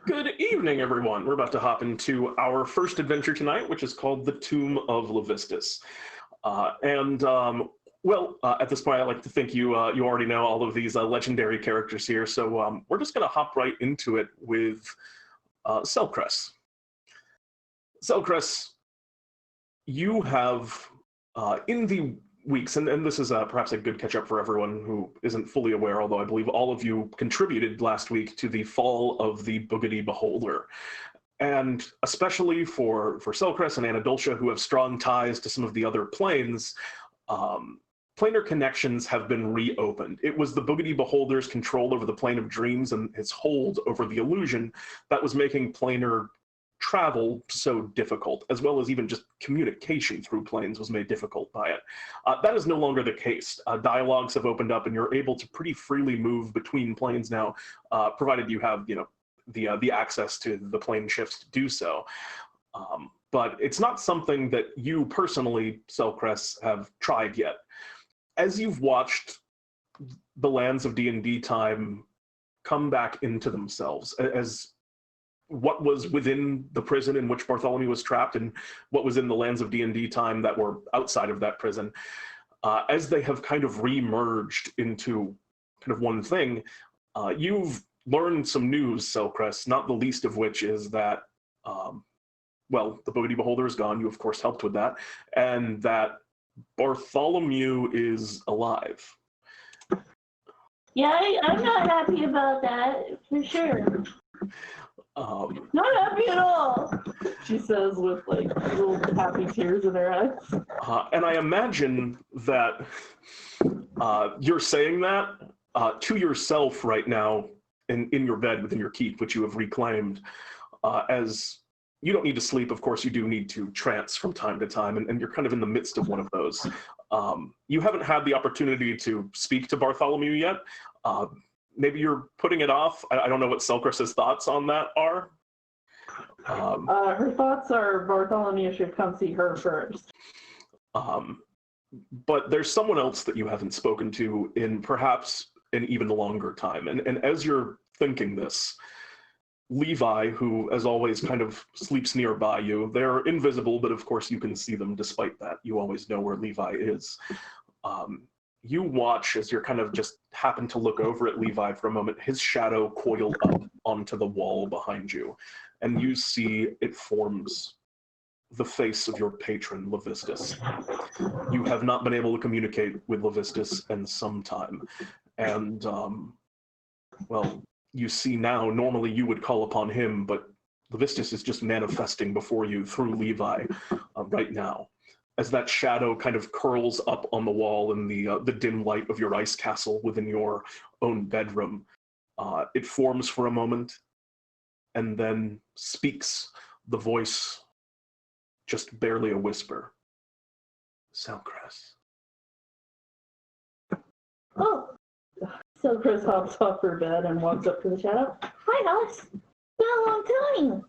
Good evening, everyone. We're about to hop into our first adventure tonight, which is called The Tomb of Levistus. At this point, I like to think you already know all of these legendary characters here, so we're just going to hop right into it with Selcress. Selcress, you have, in the weeks, and this is perhaps a good catch-up for everyone who isn't fully aware, although I believe all of you contributed last week to the fall of the Boogity Beholder. And especially for Selcress and Anadoltia, who have strong ties to some of the other planes, planar connections have been reopened. It was the Boogity Beholder's control over the plane of dreams and his hold over the illusion that was making planar travel so difficult, as well as even just communication through planes was made difficult by it. That is no longer the case. Dialogues have opened up and you're able to pretty freely move between planes now, provided you have, the access to the plane shifts to do so. But it's not something that you personally, Selcress, have tried yet. As you've watched the lands of DnDTime come back into themselves, as what was within the prison in which Bartholomew was trapped and what was in the lands of DnDTime that were outside of that prison, as they have kind of re-merged into kind of one thing, you've learned some news, Selcress, not the least of which is that, the Boogity Beholder is gone. You, of course, helped with that. And that Bartholomew is alive. Yeah, I'm not happy about that, for sure. Not happy at all, she says with like little happy tears in her eyes. And I imagine that you're saying that to yourself right now in your bed within your keep, which you have reclaimed, as you don't need to sleep. Of course, you do need to trance from time to time, and you're kind of in the midst of one of those. You haven't had the opportunity to speak to Bartholomew yet. Maybe you're putting it off. I don't know what Selcress's thoughts on that are. Her thoughts are Bartholomew should come see her first. But there's someone else that you haven't spoken to in perhaps an even longer time. And as you're thinking this, Levi, who as always kind of sleeps nearby you, they're invisible, but of course you can see them despite that. You always know where Levi is. You watch as you're kind of just happen to look over at Levi for a moment, his shadow coil up onto the wall behind you, and you see it forms the face of your patron, Levistus. You have not been able to communicate with Levistus in some time, and, you see now, normally you would call upon him, but Levistus is just manifesting before you through Levi right now. As that shadow kind of curls up on the wall in the dim light of your ice castle within your own bedroom, it forms for a moment and then speaks, the voice just barely a whisper. Selcress. Oh! Selcress hops off her bed and walks up to the shadow. Hi, Alex. Been a long time.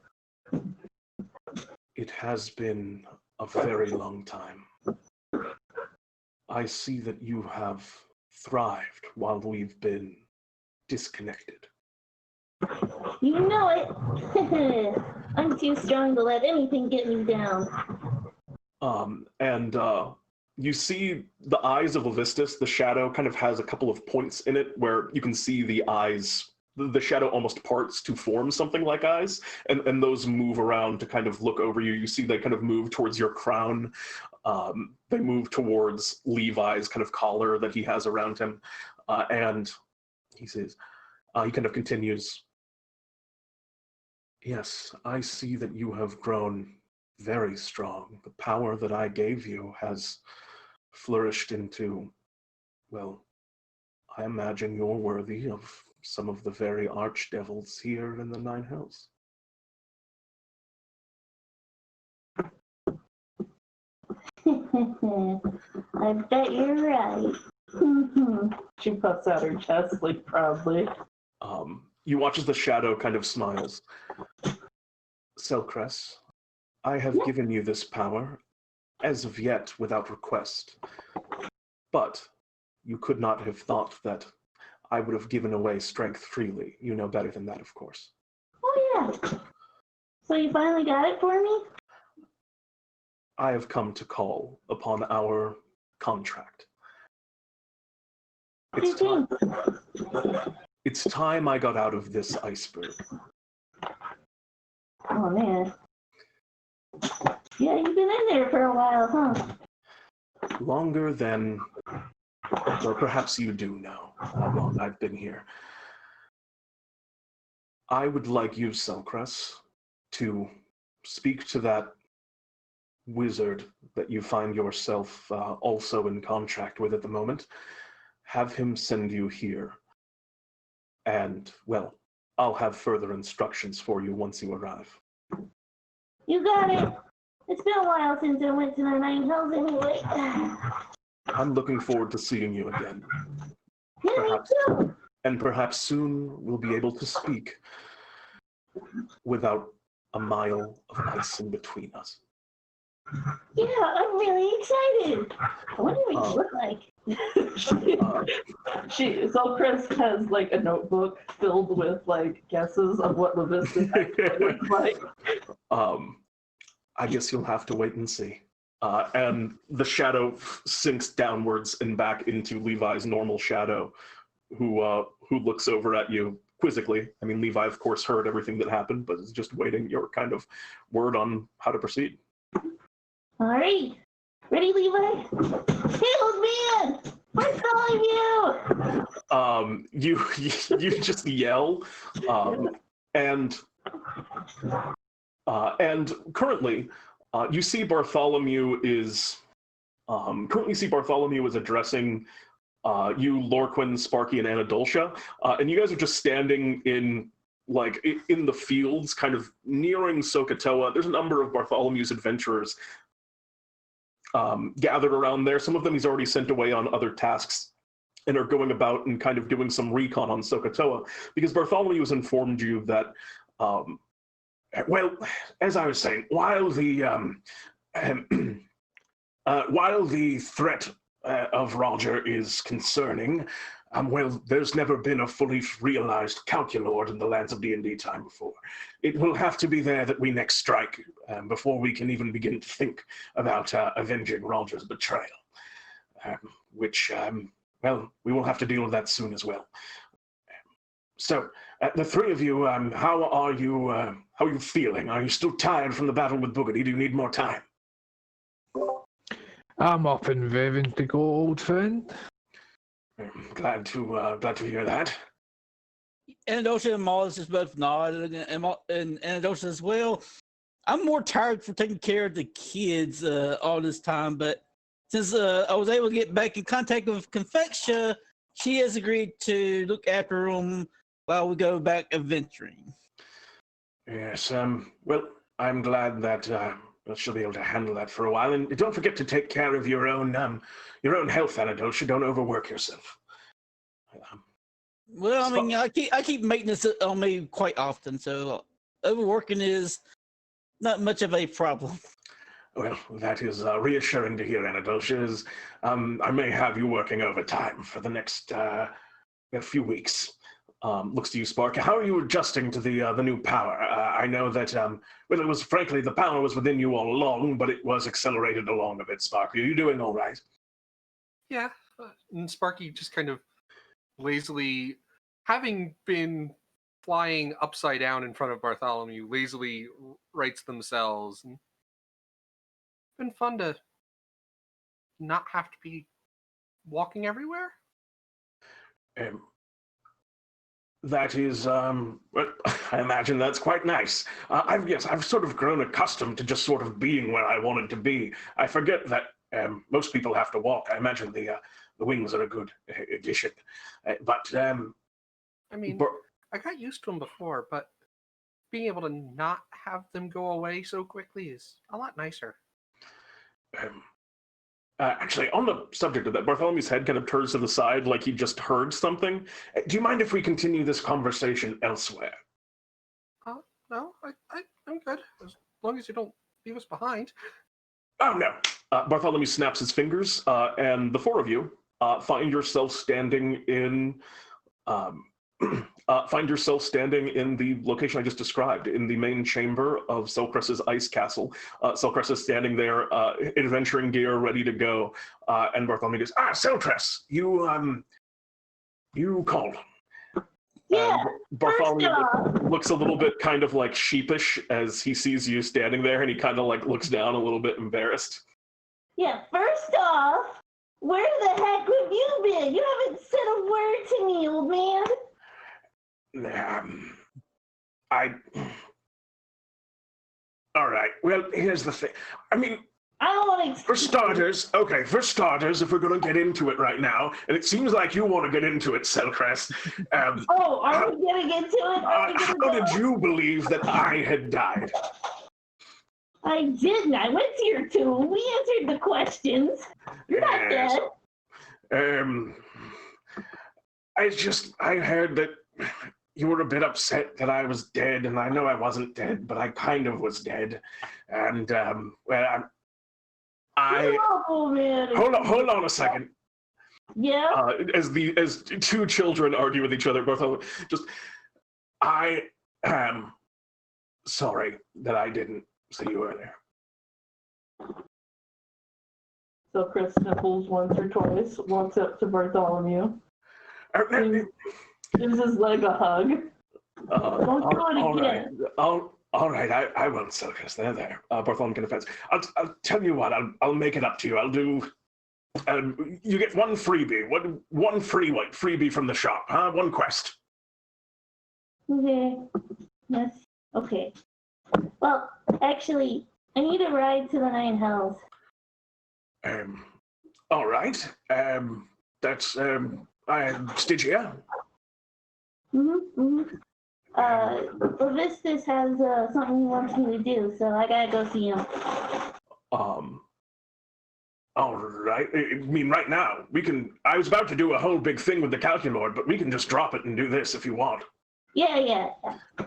It has been a very long time. I see that you have thrived while we've been disconnected. You know it. I'm too strong to let anything get me down. You see the eyes of Levistus, the shadow kind of has a couple of points in it where you can see the eyes, the shadow almost parts to form something like eyes, and those move around to kind of look over you. You see they kind of move towards your crown. They move towards Levi's kind of collar that he has around him. And he says, he kind of continues, yes, I see that you have grown very strong. The power that I gave you has flourished into, well, I imagine you're worthy of some of the very archdevils here in the Nine Hells. I bet you're right. She puffs out her chest, like, proudly. You watch as the shadow kind of smiles. Selcress, I have given you this power, as of yet without request. But you could not have thought that I would have given away strength freely. You know better than that, of course. Oh, yeah. So you finally got it for me? I have come to call upon our contract. It's time I got out of this iceberg. Oh, man. Yeah, you've been in there for a while, huh? Longer than, or perhaps you do know how long I've been here. I would like you, Selcress, to speak to that wizard that you find yourself also in contract with at the moment. Have him send you here. And, well, I'll have further instructions for you once you arrive. You got it. It's been a while since I went to the Nine Hells anyway. I'm looking forward to seeing you again. Yeah, me too. And perhaps soon we'll be able to speak without a mile of ice in between us. Yeah, I'm really excited. I wonder what you look like. Selcress has like a notebook filled with like guesses of what Levistus looks like. I guess you'll have to wait and see. And the shadow sinks downwards and back into Levi's normal shadow, who looks over at you quizzically. I mean, Levi, of course, heard everything that happened, but is just waiting your kind of word on how to proceed. All right. Ready, Levi? Hey, old man! What's calling you? You just yell, and currently, you see Bartholomew is addressing you, Lorquin, Sparky, and Anadoltia, and you guys are just standing in the fields, kind of nearing Sokotoa. There's a number of Bartholomew's adventurers gathered around there. Some of them he's already sent away on other tasks and are going about and kind of doing some recon on Sokotoa, because Bartholomew has informed you that, well, as I was saying, while the threat of Roger is concerning, well, there's never been a fully realized Calculord in the lands of DnDTime before. It will have to be there that we next strike before we can even begin to think about avenging Roger's betrayal. Which, well, we will have to deal with that soon as well. So, the three of you, how are you feeling? Are you still tired from the battle with Boogity? Do you need more time? I'm up and raring to go, old friend. Glad to hear that. Anadoltia and Markus is both nodded, and Anadoltia as well. I'm more tired for taking care of the kids all this time, but since I was able to get back in contact with Confectia, she has agreed to look after them while we go back adventuring. Yes, well, I'm glad that she'll be able to handle that for a while. And don't forget to take care of your own health, Anadoltia. Don't overwork yourself. Well, I mean, I keep maintenance on me quite often, so overworking is not much of a problem. Well, that is reassuring to hear, Anadoltia. I may have you working overtime for the next few weeks. Looks to you, Sparky. How are you adjusting to the new power? I know that, well, it was, frankly, the power was within you all along, but it was accelerated along a bit, Sparky. Are you doing all right? Yeah, and Sparky just kind of lazily, having been flying upside down in front of Bartholomew, lazily writes themselves. And it's been fun to not have to be walking everywhere. That is, well, I imagine that's quite nice. I've sort of grown accustomed to just sort of being where I wanted to be. I forget that most people have to walk. I imagine the wings are a good addition. I mean, I got used to them before, but being able to not have them go away so quickly is a lot nicer. Actually, on the subject of that, Bartholomew's head kind of turns to the side like he just heard something. Do you mind if we continue this conversation elsewhere? No, I'm good. As long as you don't leave us behind. Oh, no. Bartholomew snaps his fingers, and the four of you find yourself standing in find yourself standing in the location I just described, in the main chamber of Selcress's ice castle. Selcress is standing there, adventuring gear, ready to go. And Bartholomew goes, Selcress, you called. Yeah. Bartholomew First off, looks a little bit kind of like sheepish as he sees you standing there, and he kind of like looks down a little bit embarrassed. yeah, first off, where the heck have you been? You haven't said a word to me, old man. All right, well, here's the thing. I mean, I don't want to... for starters, if we're going to get into it right now, and it seems like you want to get into it, Selcress. Are we going to get to it? How did you believe that I had died? I didn't. I went to your tomb. We answered the questions. You're not dead. I heard that you were a bit upset that I was dead, and I know I wasn't dead, but I kind of was dead. And, Oh, man. Hold on a second. Yeah? As two children argue with each other, both I am sorry that I didn't see you earlier. So Chris sniffles once or twice, walks up to Bartholomew, gives his leg a hug. Don't do it again. All right, I won't, Selcress. There. Bartholomew can defense. I'll tell you what. I'll make it up to you. I'll do. You get one freebie. One freebie from the shop. Huh? One quest. Okay. Yes. Okay. Well, actually, I need a ride to the Nine Hells. All right. That's Stygia. Levistus has something he wants me to do, so I gotta go see him. All right. I mean, right now I was about to do a whole big thing with the Calculord, but we can just drop it and do this if you want. Yeah.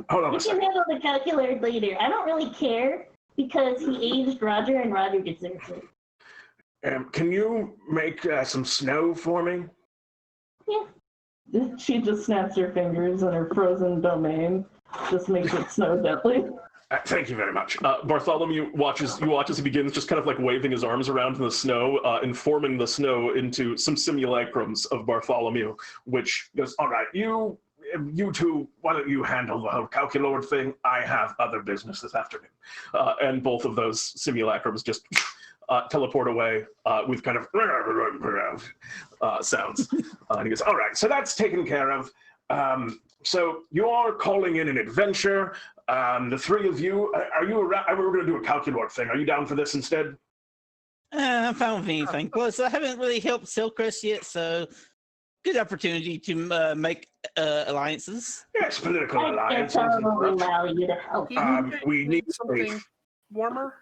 Hold on We a can second. handle the Calculord later. I don't really care because he aged Roger, and Roger deserves it. Can you make some snow for me? Yeah. She just snaps her fingers and her frozen domain just makes it snow gently. Thank you very much. Bartholomew watches as he begins just kind of like waving his arms around in the snow, and forming the snow into some simulacrums of Bartholomew, which goes, all right, you two, why don't you handle the whole Calculord thing? I have other business this afternoon. And both of those simulacrums just teleport away with kind of sounds. And he goes, all right, so that's taken care of. So you are calling in an adventure. The three of you, are you around? We're going to do a Calculord thing. Are you down for this instead? I'm fine with anything. Plus, I haven't really helped Selcress yet, so good opportunity to make alliances. Yes, political I alliances. guess I'll allow you to help. We need something warmer.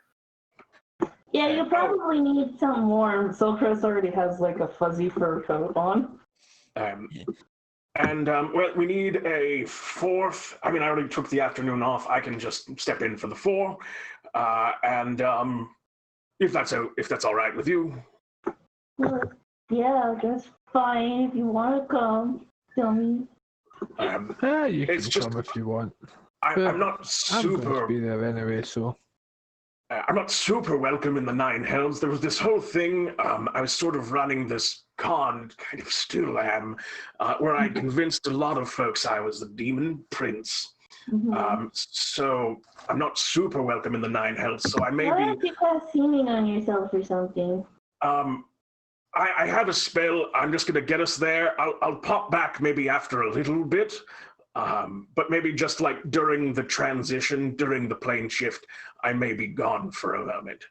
Yeah, you probably need something warm. Selcress already has like a fuzzy fur coat on. Well, we need a fourth. I mean, I already took the afternoon off. I can just step in for the 4. If that's all right with you. Well, yeah, that's fine. If you want to come, tell me. You can come if you want. I'm not I'm going to super. be there anyway, so. I'm not super welcome in the Nine Hells. There was this whole thing. I was sort of running this con, kind of still am, where I convinced a lot of folks I was the Demon Prince. So I'm not super welcome in the Nine Hells. So I may Why be. don't you cast seeming on yourself or something? I have a spell. I'm just going to get us there. I'll pop back maybe after a little bit. But maybe just like during the transition, during the plane shift, I may be gone for a moment.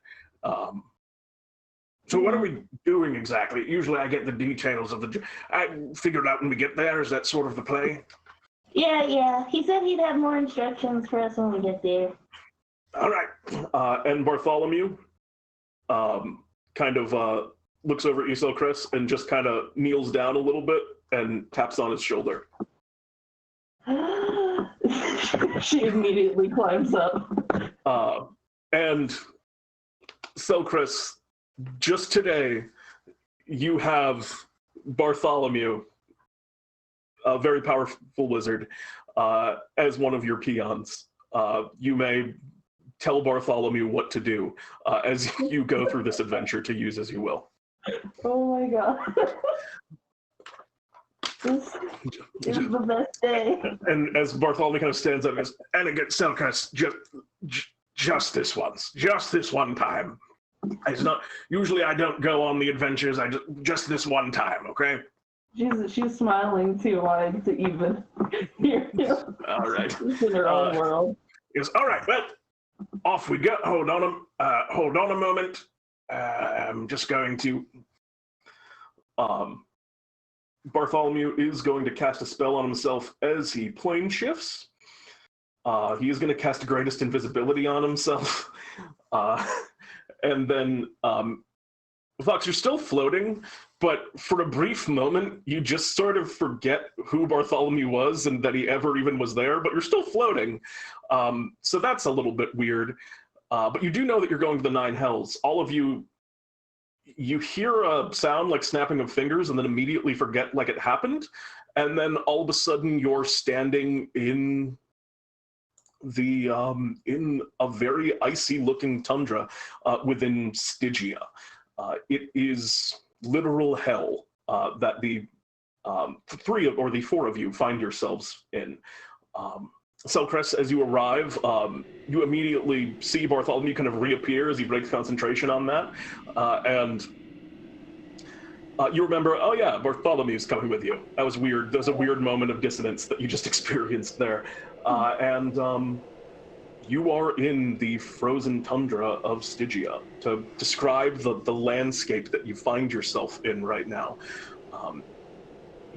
So what are we doing exactly? Usually I get the details of I figure it out when we get there. Is that sort of the play? Yeah. He said he'd have more instructions for us when we get there. All right. And Bartholomew kind of looks over at you, Selcress, and just kind of kneels down a little bit and taps on his shoulder. She immediately climbs up. And Selcress, just today, you have Bartholomew a very powerful wizard, as one of your peons. You may tell Bartholomew what to do as you go through this adventure to use as you will. Oh my god. This is the best day. And as Bartholomew kind of stands up and goes, "Elegant Selcress, just this once. Just this one time. It's not, usually I don't go on the adventures, just this one time, okay?" She's smiling too wide to even hear him. All right. She's in her own world. He goes, "All right, well, off we go. Hold on a moment. I'm just going to..." Bartholomew is going to cast a spell on himself as he plane shifts. He is going to cast Greatest Invisibility on himself. And then, Fox, you're still floating, but for a brief moment, you just sort of forget who Bartholomew was and that he ever even was there, but you're still floating. So that's a little bit weird. But you do know that you're going to the Nine Hells. All of you hear a sound like snapping of fingers and then immediately forget like it happened. And then all of a sudden you're standing in a very icy looking tundra within Stygia. It is literal hell that the four of you find yourselves in. Selcress, as you arrive, you immediately see Bartholomew kind of reappear as he breaks concentration on that. And you remember, oh yeah, Bartholomew's coming with you. That was weird. There's a weird moment of dissonance that you just experienced there. And you are in the frozen tundra of Stygia. To describe the landscape that you find yourself in right now,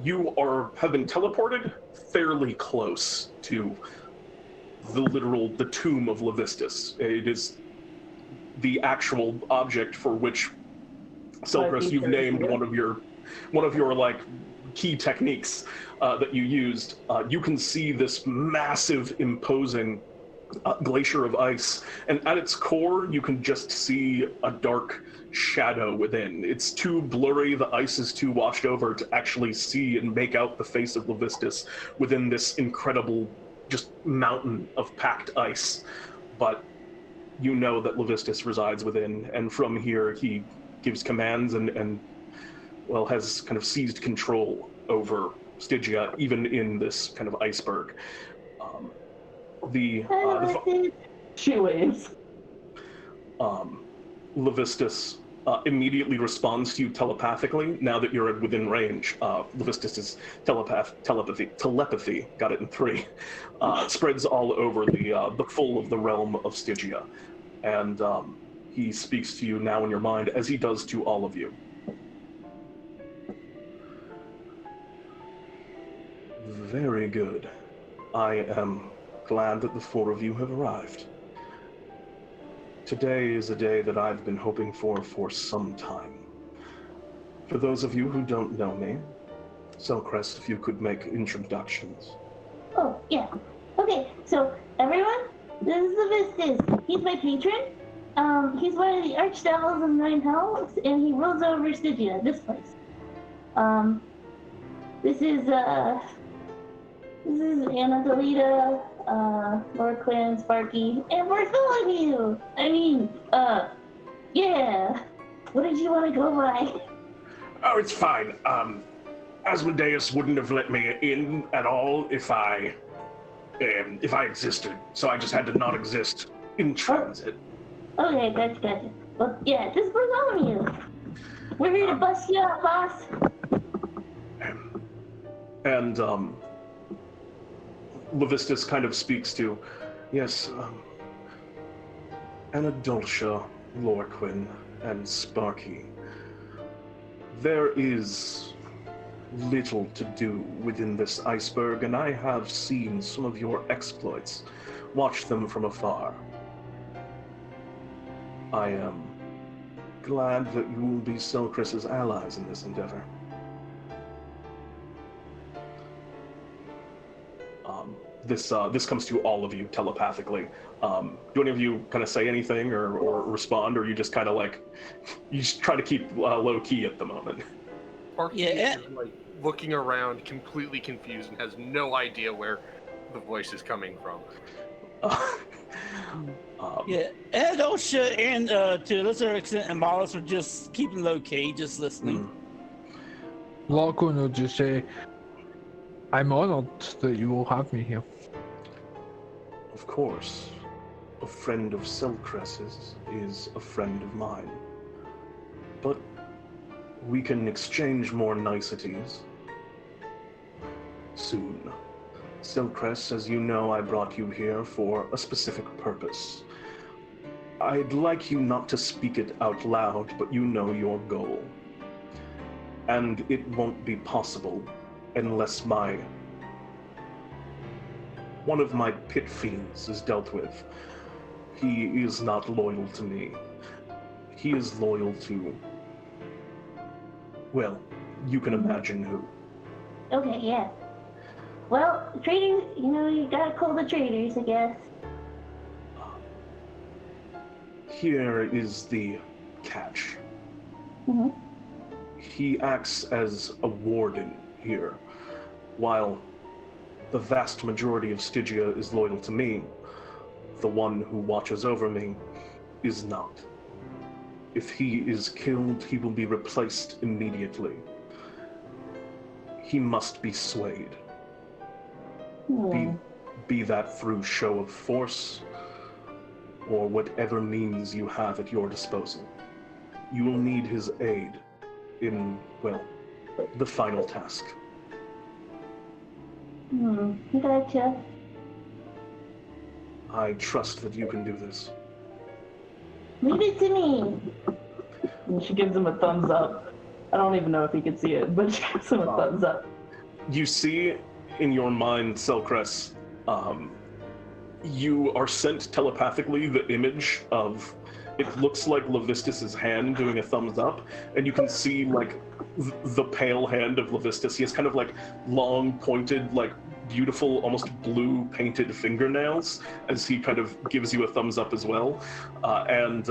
you have been teleported fairly close to the tomb of Levistus. It is the actual object for which, Selcress, you've named one of your like key techniques that you used. You can see this massive, imposing glacier of ice, and at its core, you can just see a dark shadow within. It's too blurry, the ice is too washed over to actually see and make out the face of Levistus within this incredible just mountain of packed ice. But you know that Levistus resides within, and from here he gives commands and well, has kind of seized control over Stygia, even in this kind of iceberg. She waves. Levistus immediately responds to you telepathically. Now that you're within range, Levistus's telepathy, got it in 3, spreads all over the full of the realm of Stygia. And he speaks to you now in your mind, as he does to all of you. Very good. I am glad that the 4 of you have arrived. Today is a day that I've been hoping for some time. For those of you who don't know me, Selcress, if you could make introductions. Oh, yeah. Okay, so everyone, this is Levistus. He's my patron. He's one of the Archdevils of Nine Hells, and he rules over Stygia, this place. This is Anadoltia, Lorquin, Sparky, and Bartholomew! Yeah. What did you want to go by? Oh, it's fine. Asmodeus wouldn't have let me in at all if I existed, so I just had to not exist in transit. Okay, gotcha. Well, yeah, this is Bartholomew. We're here to bust you up, boss. And Levistus kind of speaks to, yes, Anadoltia, Lorquin, and Sparky. There is little to do within this iceberg, and I have seen some of your exploits, watched them from afar. I am glad that you will be Selcress's allies in this endeavor. This comes to all of you telepathically. Do any of you kind of say anything or respond, or you just kind of like, you just try to keep low key at the moment? Sparky Yeah. is like looking around, completely confused, and has no idea where the voice is coming from. Yeah, Anadoltia and to a lesser extent, Amadeus are just keeping low key, just listening. Lorquin will just say, I'm honored that you will have me here. Of course. A friend of Selcress's is a friend of mine. But we can exchange more niceties soon. Selcress, as you know, I brought you here for a specific purpose. I'd like you not to speak it out loud, but you know your goal. And it won't be possible unless one of my pit fiends is dealt with. He is not loyal to me. He is loyal to, well, you can imagine who. Okay, yeah. Well, traders, you gotta call the traders, I guess. Here is the catch. Mm-hmm. He acts as a warden here, while the vast majority of Stygia is loyal to me. The one who watches over me is not. If he is killed, he will be replaced immediately. He must be swayed. Be that through show of force, or whatever means you have at your disposal. You will need his aid in, well, the final task. Gotcha. I trust that you can do this. Leave it to me. And she gives him a thumbs up. I don't even know if he could see it, but she gives him a thumbs up. You see in your mind, Selcress, you are sent telepathically the image of, it looks like Levistus's hand doing a thumbs up, and you can see like the pale hand of Levistus. He has kind of like long, pointed, like beautiful, almost blue painted fingernails as he kind of gives you a thumbs up as well. And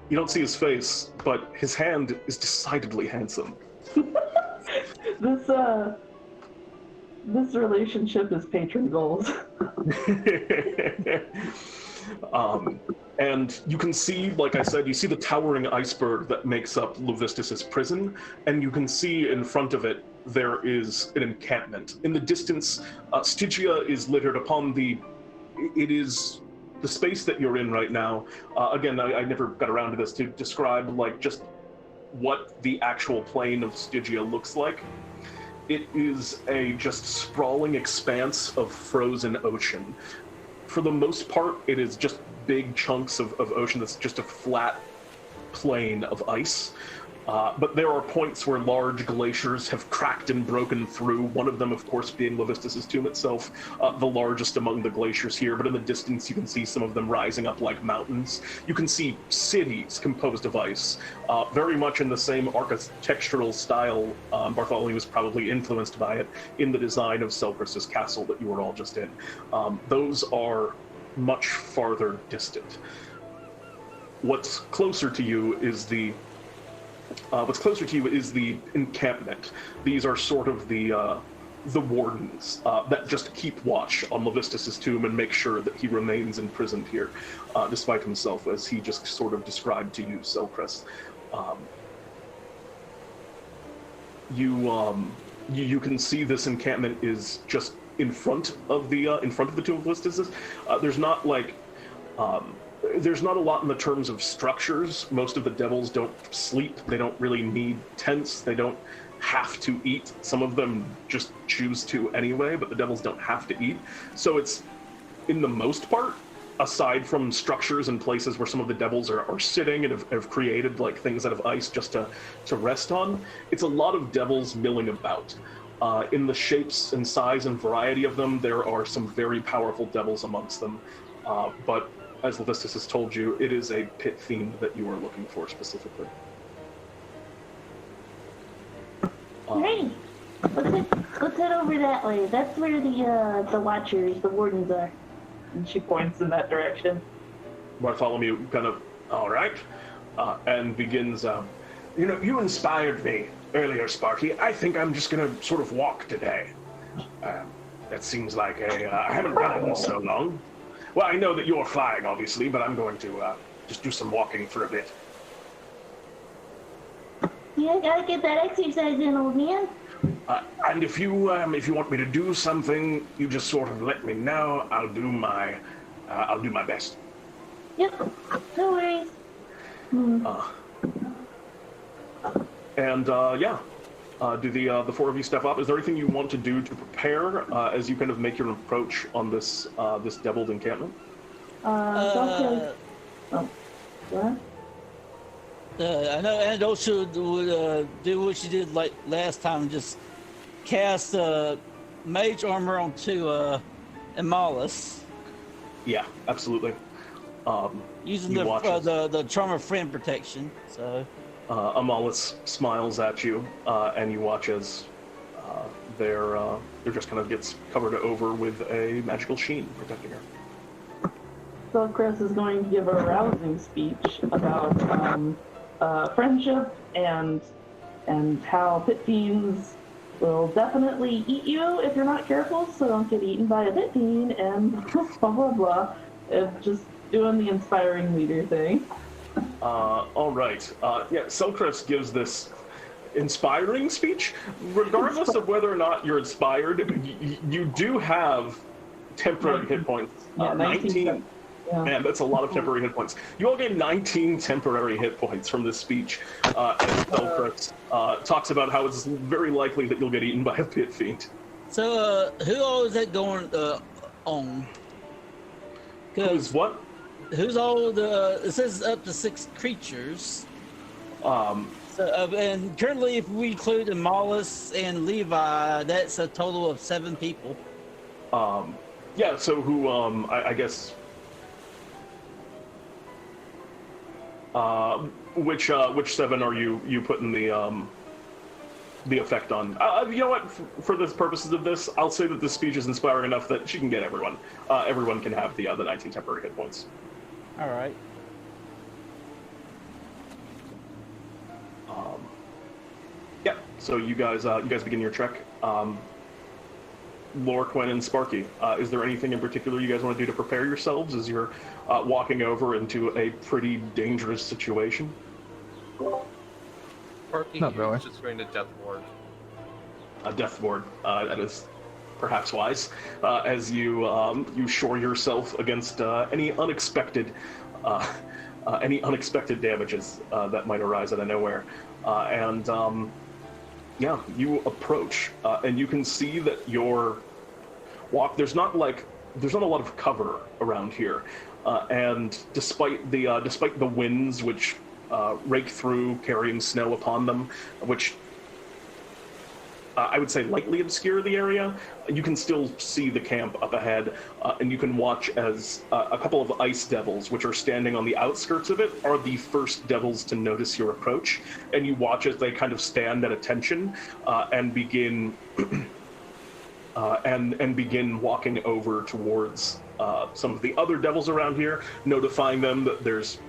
you don't see his face, but his hand is decidedly handsome. This relationship is patron goals. And you can see, like I said, you see the towering iceberg that makes up Levistus's prison, and you can see in front of it there is an encampment. In the distance, Stygia is littered upon it is the space that you're in right now. Again, I never got around to this to describe like just what the actual plane of Stygia looks like. It is a just sprawling expanse of frozen ocean. For the most part, it is just big chunks of ocean that's just a flat plain of ice. But there are points where large glaciers have cracked and broken through, one of them, of course, being Levistus's tomb itself, the largest among the glaciers here, but in the distance you can see some of them rising up like mountains. You can see cities composed of ice, very much in the same architectural style. Bartholomew was probably influenced by it in the design of Selcress's castle that you were all just in. Those are much farther distant. What's closer to you is the encampment. These are sort of the wardens that just keep watch on Levistus's tomb and make sure that he remains imprisoned here, despite himself, as he just sort of described to you, Selcress. You can see this encampment is just in front of the tomb of Levistus. There's not like there's not a lot in the terms of structures. Most of the devils don't sleep. They don't really need tents. They don't have to eat. Some of them just choose to anyway, but the devils don't have to eat. So it's, in the most part, aside from structures and places where some of the devils are sitting and have created like things out of ice just to rest on, it's a lot of devils milling about. In the shapes and size and variety of them, there are some very powerful devils amongst them. But as Levistus has told you, it is a pit fiend that you are looking for specifically. Hey, let's head over that way. That's where the watchers, the wardens are. And she points in that direction. Bartholomew kind of, all right, and begins, you inspired me earlier, Sparky, I think I'm just gonna sort of walk today. That seems like I haven't done it in so long. Well, I know that you're flying, obviously, but I'm going to just do some walking for a bit. Yeah, gotta get that exercise in, old man. And if you want me to do something, you just sort of let me know. I'll do my best. Yep, no worries. Do the four of you step up? Is there anything you want to do to prepare as you kind of make your approach on this deviled encampment? Go ahead. I know Anadoltia would do what she did like last time, just cast mage armor onto Amalis. Yeah, absolutely. Using the charm of friend protection. So Amalis smiles at you, and you watch as there just kind of gets covered over with a magical sheen protecting her. Selcress is going to give a rousing speech about friendship and how pit fiends will definitely eat you if you're not careful, so don't get eaten by a pit fiend, and blah blah blah. Just doing the inspiring leader thing. All right. Selcress gives this inspiring speech. Regardless of whether or not you're inspired, you do have temporary hit points. 19. Yeah. Man, that's a lot of temporary hit points. You all gain 19 temporary hit points from this speech. And Selcress talks about how it's very likely that you'll get eaten by a pit fiend. So, who all is that going on? Who's what? Who's all the? It says up to 6 creatures. And currently, if we include Amalis and Levi, that's a total of 7 people. So who? I guess. Which 7 are you putting the effect on? You know what? For the purposes of this, I'll say that this speech is inspiring enough that she can get everyone. Everyone can have the 19 temporary hit points. All right. So you guys begin your trek. Lorquin and Sparky, is there anything in particular you guys want to do to prepare yourselves as you're walking over into a pretty dangerous situation? Sparky Not really. is just going to death ward. A death ward, that is perhaps wise, as you shore yourself against any unexpected damages that might arise out of nowhere. You approach, and you can see that your walk. There's not a lot of cover around here, and despite the winds which rake through, carrying snow upon them, which I would say lightly obscure the area, you can still see the camp up ahead, and you can watch as a couple of ice devils, which are standing on the outskirts of it, are the first devils to notice your approach, and you watch as they kind of stand at attention and begin begin walking over towards some of the other devils around here, notifying them that there's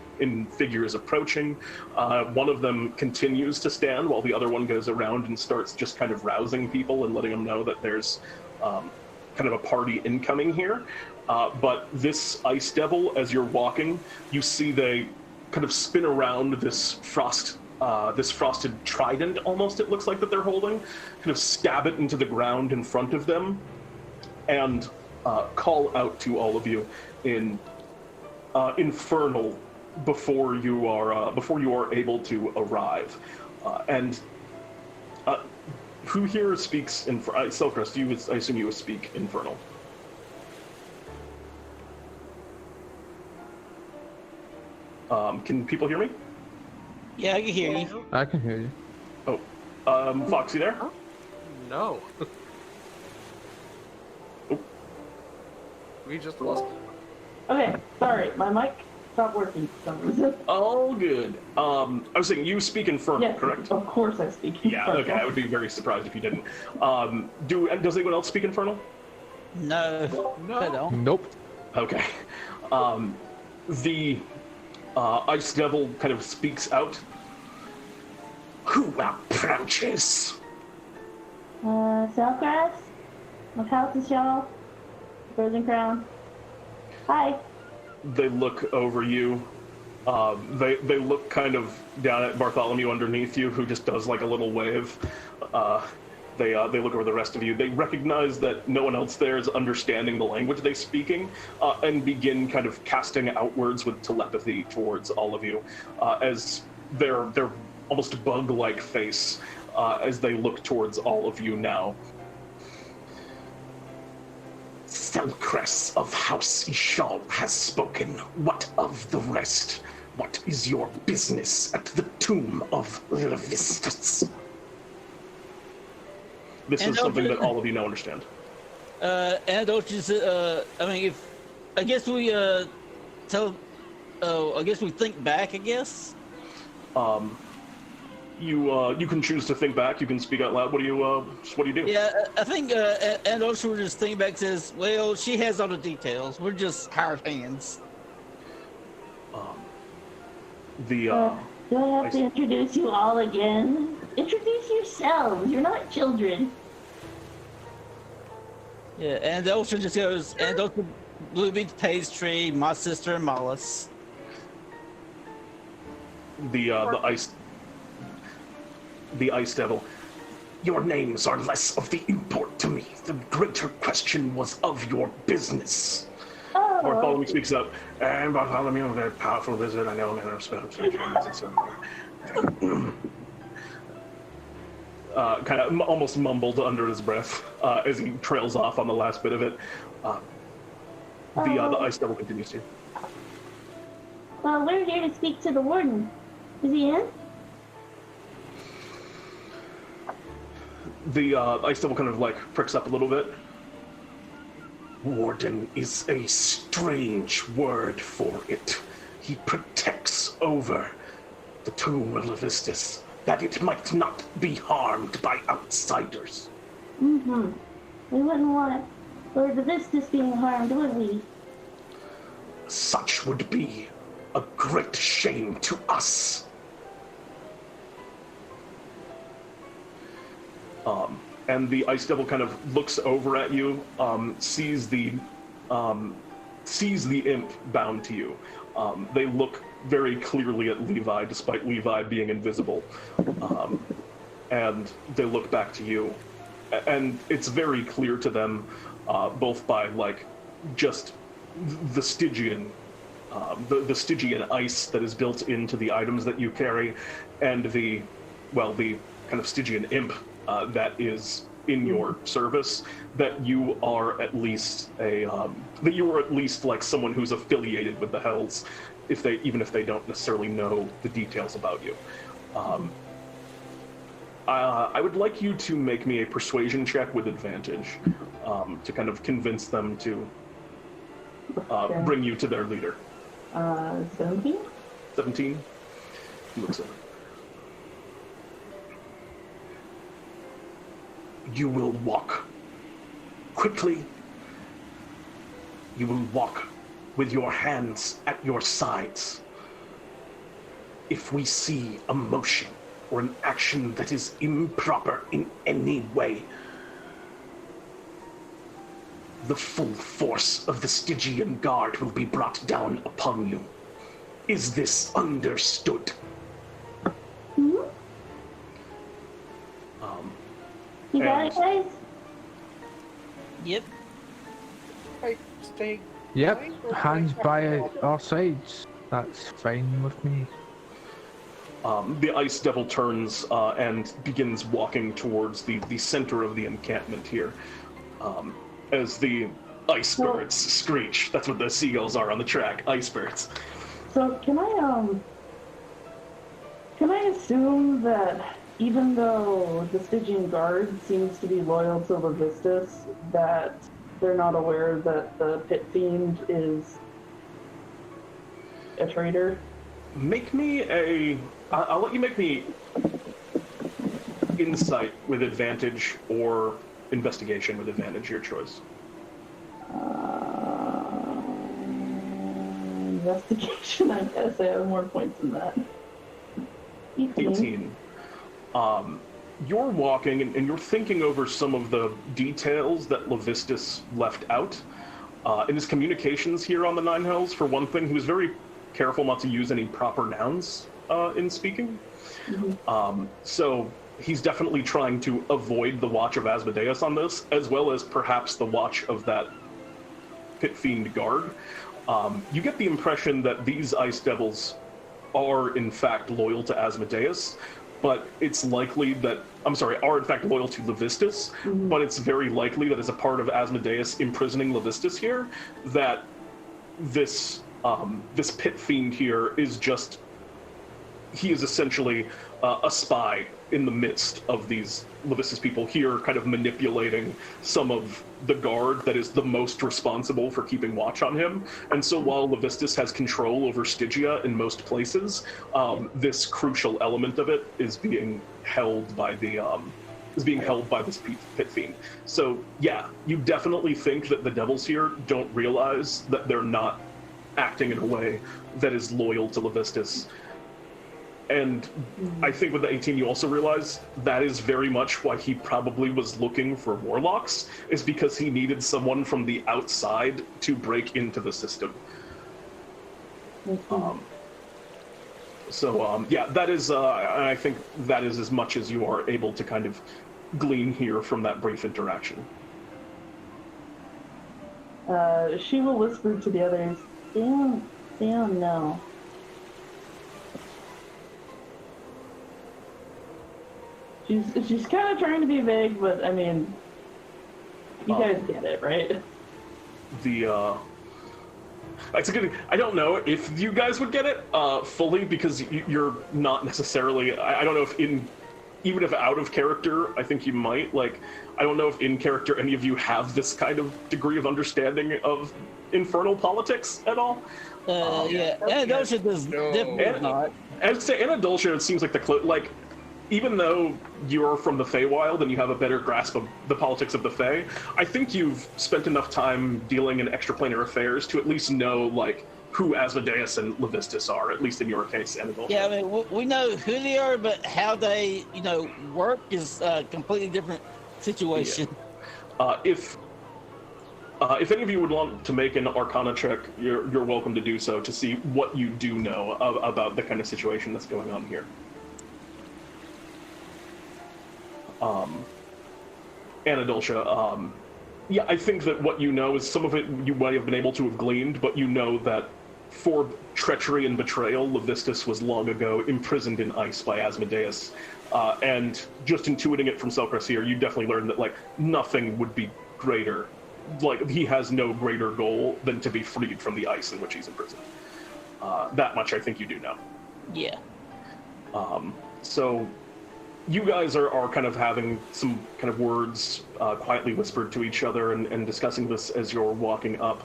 figures approaching. One of them continues to stand while the other one goes around and starts just kind of rousing people and letting them know that there's kind of a party incoming here. But this ice devil, as you're walking, you see they kind of spin around this frosted trident, almost it looks like that they're holding, kind of stab it into the ground in front of them, and call out to all of you in infernal before you are able to arrive. Who here speaks Selcress, I assume you would speak Infernal. Can people hear me? Yeah, I can hear you. I can hear you. Oh, Foxy there? No. Oh. We just lost. Okay, sorry, my mic stopped working for some reason. All good. I was saying you speak Infernal, Yes, correct? of course I speak. Yeah, okay, I would be very surprised if you didn't. Does anyone else speak Infernal? No, I don't. Nope. Okay. The Ice Devil kind of speaks out. Hoo-wah, branches. Selcress? McAllister Shaw? Frozen Crown? Hi. They look over you. They look kind of down at Bartholomew underneath you, who just does like a little wave. They look over the rest of you. They recognize that no one else there is understanding the language they're speaking, and begin kind of casting outwards with telepathy towards all of you, as their almost bug-like face as they look towards all of you now. Selcress of House Ishal has spoken. What of the rest? What is your business at the tomb of Levistus? This is something that all of you now understand. Anadoltia, I mean, I guess we think back, I guess. You can choose to think back. You can speak out loud. What do you do? Yeah, I think Anadoltia, we're just thinking back, says, well, she has all the details. We're just hired hands. Do I have to introduce you all again? Introduce yourselves. You're not children. Yeah, and Anadoltia just goes, Anadoltia, Bluebeads, Pastry, my sister, Mollis. The Ice Devil. Your names are less of the import to me. The greater question was of your business. Oh. Bartholomew speaks up. And Bartholomew, a very powerful wizard. I know a man of spells. Kind of almost mumbled under his breath as he trails off on the last bit of it. The Ice Devil continues to. Well, we're here to speak to the warden. Is he in? The Ice Devil kind of like pricks up a little bit. Warden is a strange word for it. He protects over the tomb of Levistus, that it might not be harmed by outsiders. Mm-hmm. We wouldn't want Lord Levistus being harmed, would we? Such would be a great shame to us. And the Ice Devil kind of looks over at you, sees the imp bound to you. They look very clearly at Levi, despite Levi being invisible. And they look back to you. And it's very clear to them, both by like just the Stygian, the Stygian ice that is built into the items that you carry, and the kind of Stygian imp that is in your service, that you are at least like someone who's affiliated with the Hells, even if they don't necessarily know the details about you. I would like you to make me a persuasion check with advantage to kind of convince them to bring you to their leader. 17? 17? Looks like. You will walk quickly. You will walk with your hands at your sides. If we see a motion or an action that is improper in any way, the full force of the Stygian Guard will be brought down upon you. Is this understood? Mm-hmm. You got it, guys? Yep. Right, stay. Yep, behind or hands do I by have to our sides. That's fine with me. The Ice Devil turns and begins walking towards the center of the encampment here. As the ice birds screech. That's what the seagulls are on the track, ice birds. So can I assume that even though the Stygian Guard seems to be loyal to Levistus, that they're not aware that the Pit Fiend is a traitor? I'll let you make me insight with advantage or investigation with advantage, your choice. Investigation, I guess. I have more points than that. 18. you're walking and you're thinking over some of the details that Levistus left out. In his communications here on the Nine Hells, for one thing, he was very careful not to use any proper nouns in speaking. So he's definitely trying to avoid the watch of Amadeus on this, as well as perhaps the watch of that Pit Fiend guard. You get the impression that these Ice Devils are in fact loyal to Amadeus, but it's likely that, are in fact loyal to Levistus, but it's very likely that as a part of Amadeus imprisoning Levistus here, that this Pit Fiend here is just, he is essentially a spy in the midst of these Levistus people here, kind of manipulating some of the guard that is the most responsible for keeping watch on him. And so while Levistus has control over Stygia in most places, this crucial element of it is being held by this Pit Fiend. So yeah, you definitely think that the devils here don't realize that they're not acting in a way that is loyal to Levistus. And I think with the 18, you also realize that is very much why he probably was looking for warlocks, is because he needed someone from the outside to break into the system. Yeah, that is, I think that is as much as you are able to kind of glean here from that brief interaction. She will whisper to the others, they don't know. She's kind of trying to be vague, but I mean, you guys get it, right? It's a good. I don't know if you guys would get it fully, because you're not necessarily. I don't know if even if out of character, I think you might. Like, I don't know if in character any of you have this kind of degree of understanding of infernal politics at all. Yeah, Anadoltia does definitely not. I'd say Anadoltia, it seems like even though you're from the Feywild and you have a better grasp of the politics of the Fey, I think you've spent enough time dealing in extraplanar affairs to at least know, like, who Amadeus and Levistus are, at least in your case, Anadoltia. Yeah, I mean, we know who they are, but how they, work is a completely different situation. Yeah. If any of you would want to make an Arcana check, you're welcome to do so, to see what you do know about the kind of situation that's going on here. Anadoltia, yeah, I think that what you know is some of it you might have been able to have gleaned, but you know that for treachery and betrayal, Levistus was long ago imprisoned in ice by Amadeus. And just intuiting it from Selcress here, you definitely learned that, like, nothing would be greater. Like, he has no greater goal than to be freed from the ice in which he's imprisoned. That much I think you do know. Yeah. So you guys are kind of having some kind of words quietly whispered to each other and discussing this as you're walking up.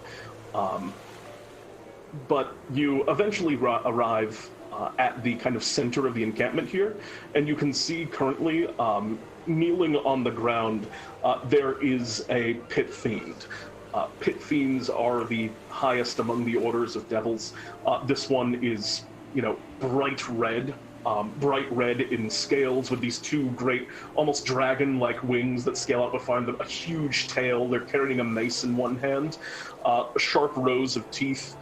But you eventually arrive at the kind of center of the encampment here, and you can see currently kneeling on the ground, there is a Pit Fiend. Pit Fiends are the highest among the orders of devils. This one is, bright red in scales with these two great, almost dragon-like wings that scale out behind them, a huge tail. They're carrying a mace in one hand, sharp rows of teeth,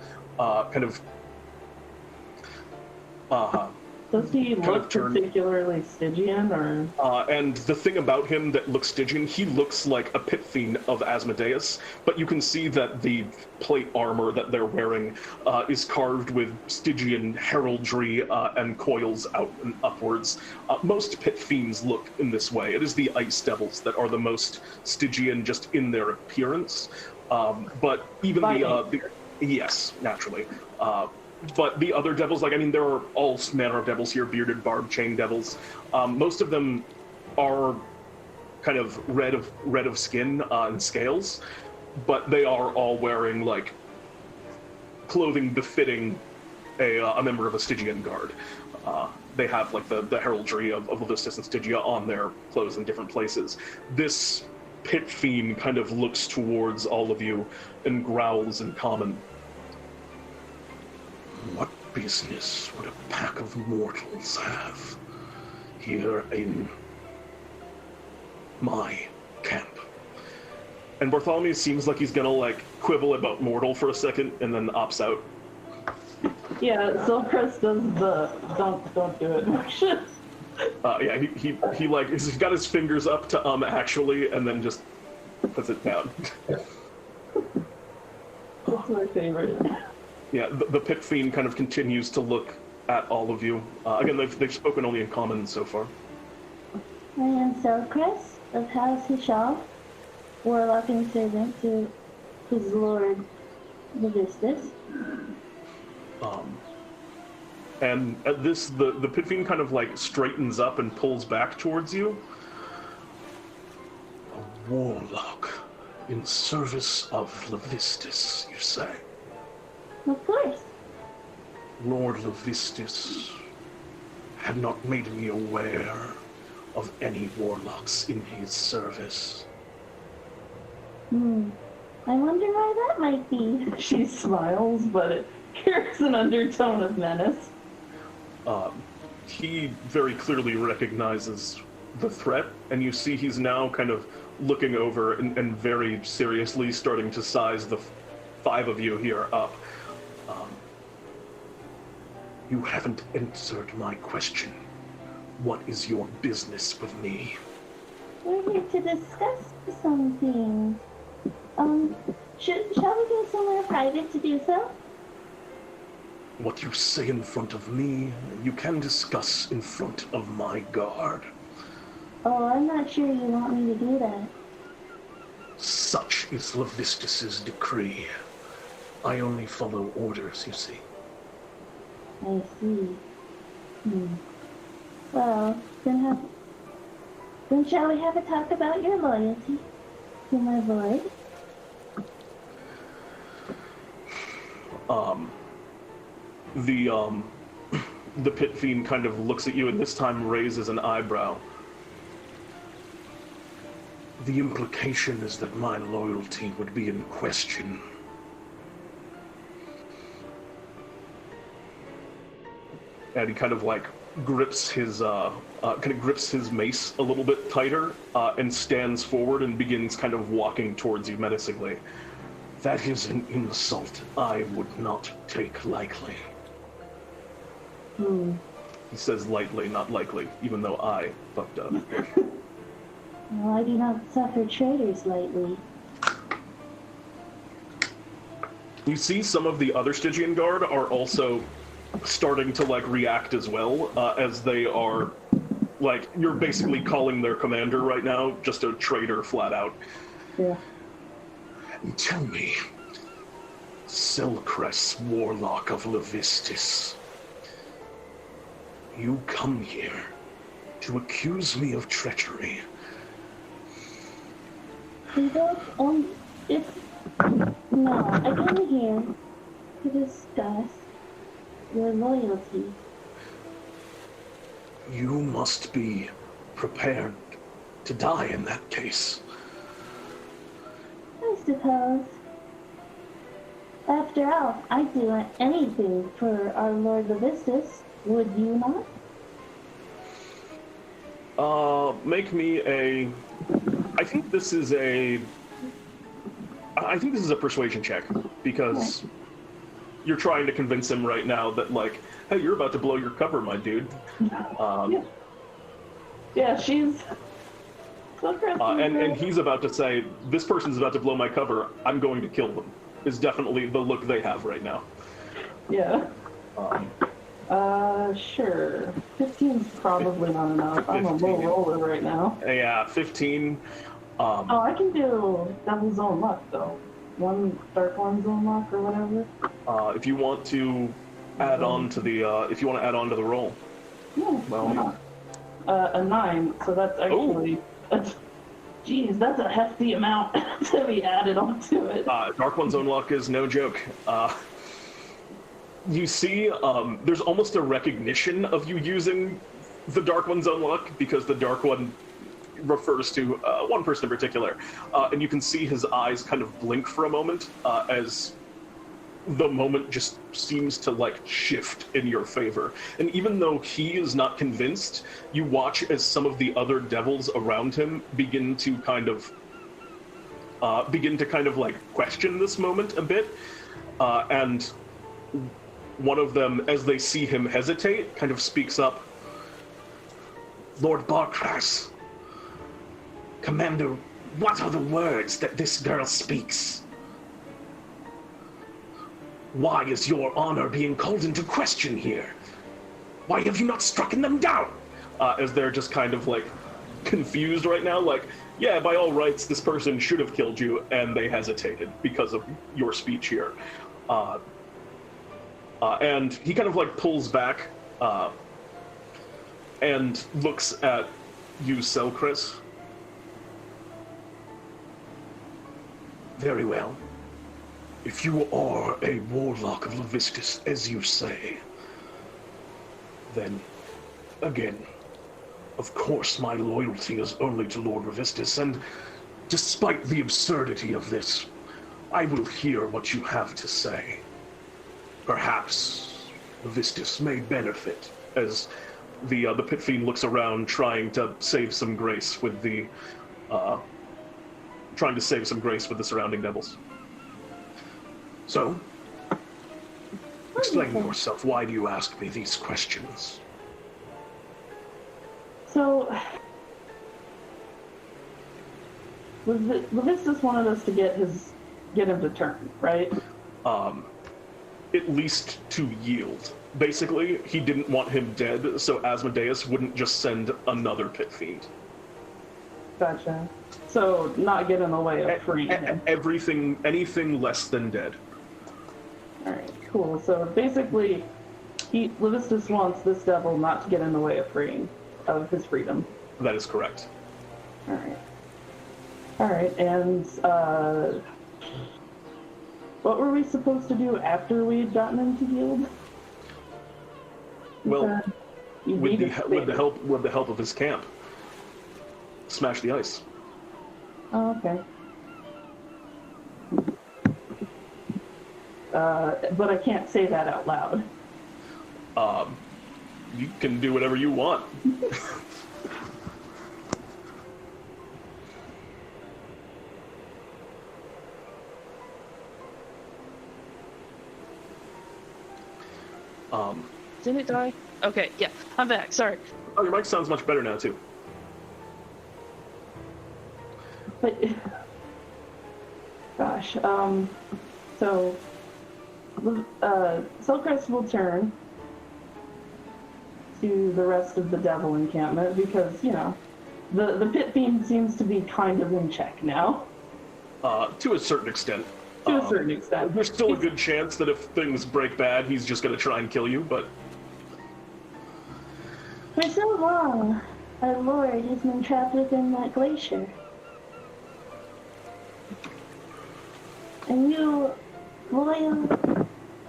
Does he look particularly Stygian, or? And the thing about him that looks Stygian, he looks like a Pit Fiend of Amadeus, but you can see that the plate armor that they're wearing is carved with Stygian heraldry and coils out and upwards. Most Pit Fiends look in this way. It is the Ice Devils that are the most Stygian just in their appearance. But even yes, naturally. But the other devils, there are all manner of devils here, bearded, barbed, chain devils. Most of them are kind of red of skin and scales, but they are all wearing, like, clothing befitting a member of a Stygian guard. They have, like, the heraldry of Levistus and Stygia on their clothes in different places. This Pit Fiend kind of looks towards all of you and growls in common. What business would a pack of mortals have here in my camp. And Bartholomew seems like he's gonna like quibble about mortal for a second and then opts out. Yeah, Selcress does the don't do it motion. Yeah, he like he's got his fingers up to actually, and then just puts it down. That's my favorite. Yeah, the pit fiend kind of continues to look at all of you. Again, they've spoken only in common so far. I am Selcress of House Hishal, warlock and servant to his lord Levistus. And at this, the pit fiend kind of like straightens up and pulls back towards you. A warlock in service of Levistus, you say? Of course. Lord Levistus had not made me aware of any warlocks in his service. I wonder why that might be. She smiles, but it carries an undertone of menace. He very clearly recognizes the threat, and you see he's now kind of looking over and very seriously starting to size the 5 of you here up. You haven't answered my question. What is your business with me? We're here to discuss something. Shall we go somewhere private to do so? What you say in front of me, you can discuss in front of my guard. Oh, I'm not sure you want me to do that. Such is Levistus's decree. I only follow orders, you see. I see. Well, then shall we have a talk about your loyalty to my lord? The pit fiend kind of looks at you and this time raises an eyebrow. The implication is that my loyalty would be in question. And he kind of like grips his mace a little bit tighter and stands forward and begins kind of walking towards you menacingly. That is an insult I would not take lightly. He says lightly, not likely, even though I fucked up. Well, I do not suffer traitors lightly. You see some of the other Stygian Guard are also starting to like react as well, as they are like, you're basically calling their commander right now just a traitor flat out. Yeah. And tell me, Selcress, warlock of Levistus, you come here to accuse me of treachery. We don't, no, I came here to discuss your loyalty. You must be prepared to die in that case. I suppose. After all, I'd do anything for our Lord Levistus. Would you not? Make me a... I think this is a persuasion check, because you're trying to convince him right now that, like, hey, you're about to blow your cover, my dude. Yeah, she's... And he's about to say, this person's about to blow my cover, I'm going to kill them, is definitely the look they have right now. Yeah. Sure. 15's probably not enough. I'm a low roller right now. Yeah, 15. Oh, I can do Devil's Own Luck, though. One Dark One's Own Luck or whatever. If you want to add on to the, roll. Yeah, Well, why not? A 9, so that's actually... Geez, that's a hefty amount to be added onto it. Dark One's Own Luck is no joke. You see, there's almost a recognition of you using the Dark One's Own Luck, because the Dark One refers to one person in particular. And you can see his eyes kind of blink for a moment as the moment just seems to like shift in your favor. And even though he is not convinced, you watch as some of the other devils around him begin to kind of like question this moment a bit. And one of them, as they see him hesitate, kind of speaks up. Lord Barkras, Commander, what are the words that this girl speaks? Why is your honor being called into question here? Why have you not strucken them down? As they're just kind of like confused right now, like, yeah, by all rights, this person should have killed you, and they hesitated because of your speech here. And he kind of like pulls back and looks at you, Selcress. Very well. If you are a warlock of Levistus, as you say, then, again, of course my loyalty is only to Lord Levistus, and despite the absurdity of this, I will hear what you have to say. Perhaps Levistus may benefit, as the Pit Fiend looks around, trying to save some grace with the surrounding devils. So, explain yourself. Why do you ask me these questions? So, Levistus wanted us to get him to turn, right? At least to yield. Basically, he didn't want him dead, so Amadeus wouldn't just send another Pit Fiend. Gotcha. So, not get in the way of freeing him. Anything less than dead. Alright, cool. So, basically, Levistus wants this devil not to get in the way of his freedom. That is correct. Alright, and, what were we supposed to do after we'd gotten him to yield? Well, with the help of his camp, smash the ice. Oh, okay. But I can't say that out loud. You can do whatever you want. Didn't it die? Okay, yeah, I'm back. Sorry. Oh, your mic sounds much better now, too. But, gosh, so, Selcress will turn to the rest of the devil encampment because, you know, the Pit Fiend seems to be kind of in check now. To a certain extent. To a certain extent. There's still a good chance that if things break bad, he's just going to try and kill you, but... For so long, our lord has been trapped within that glacier. And you, loyal,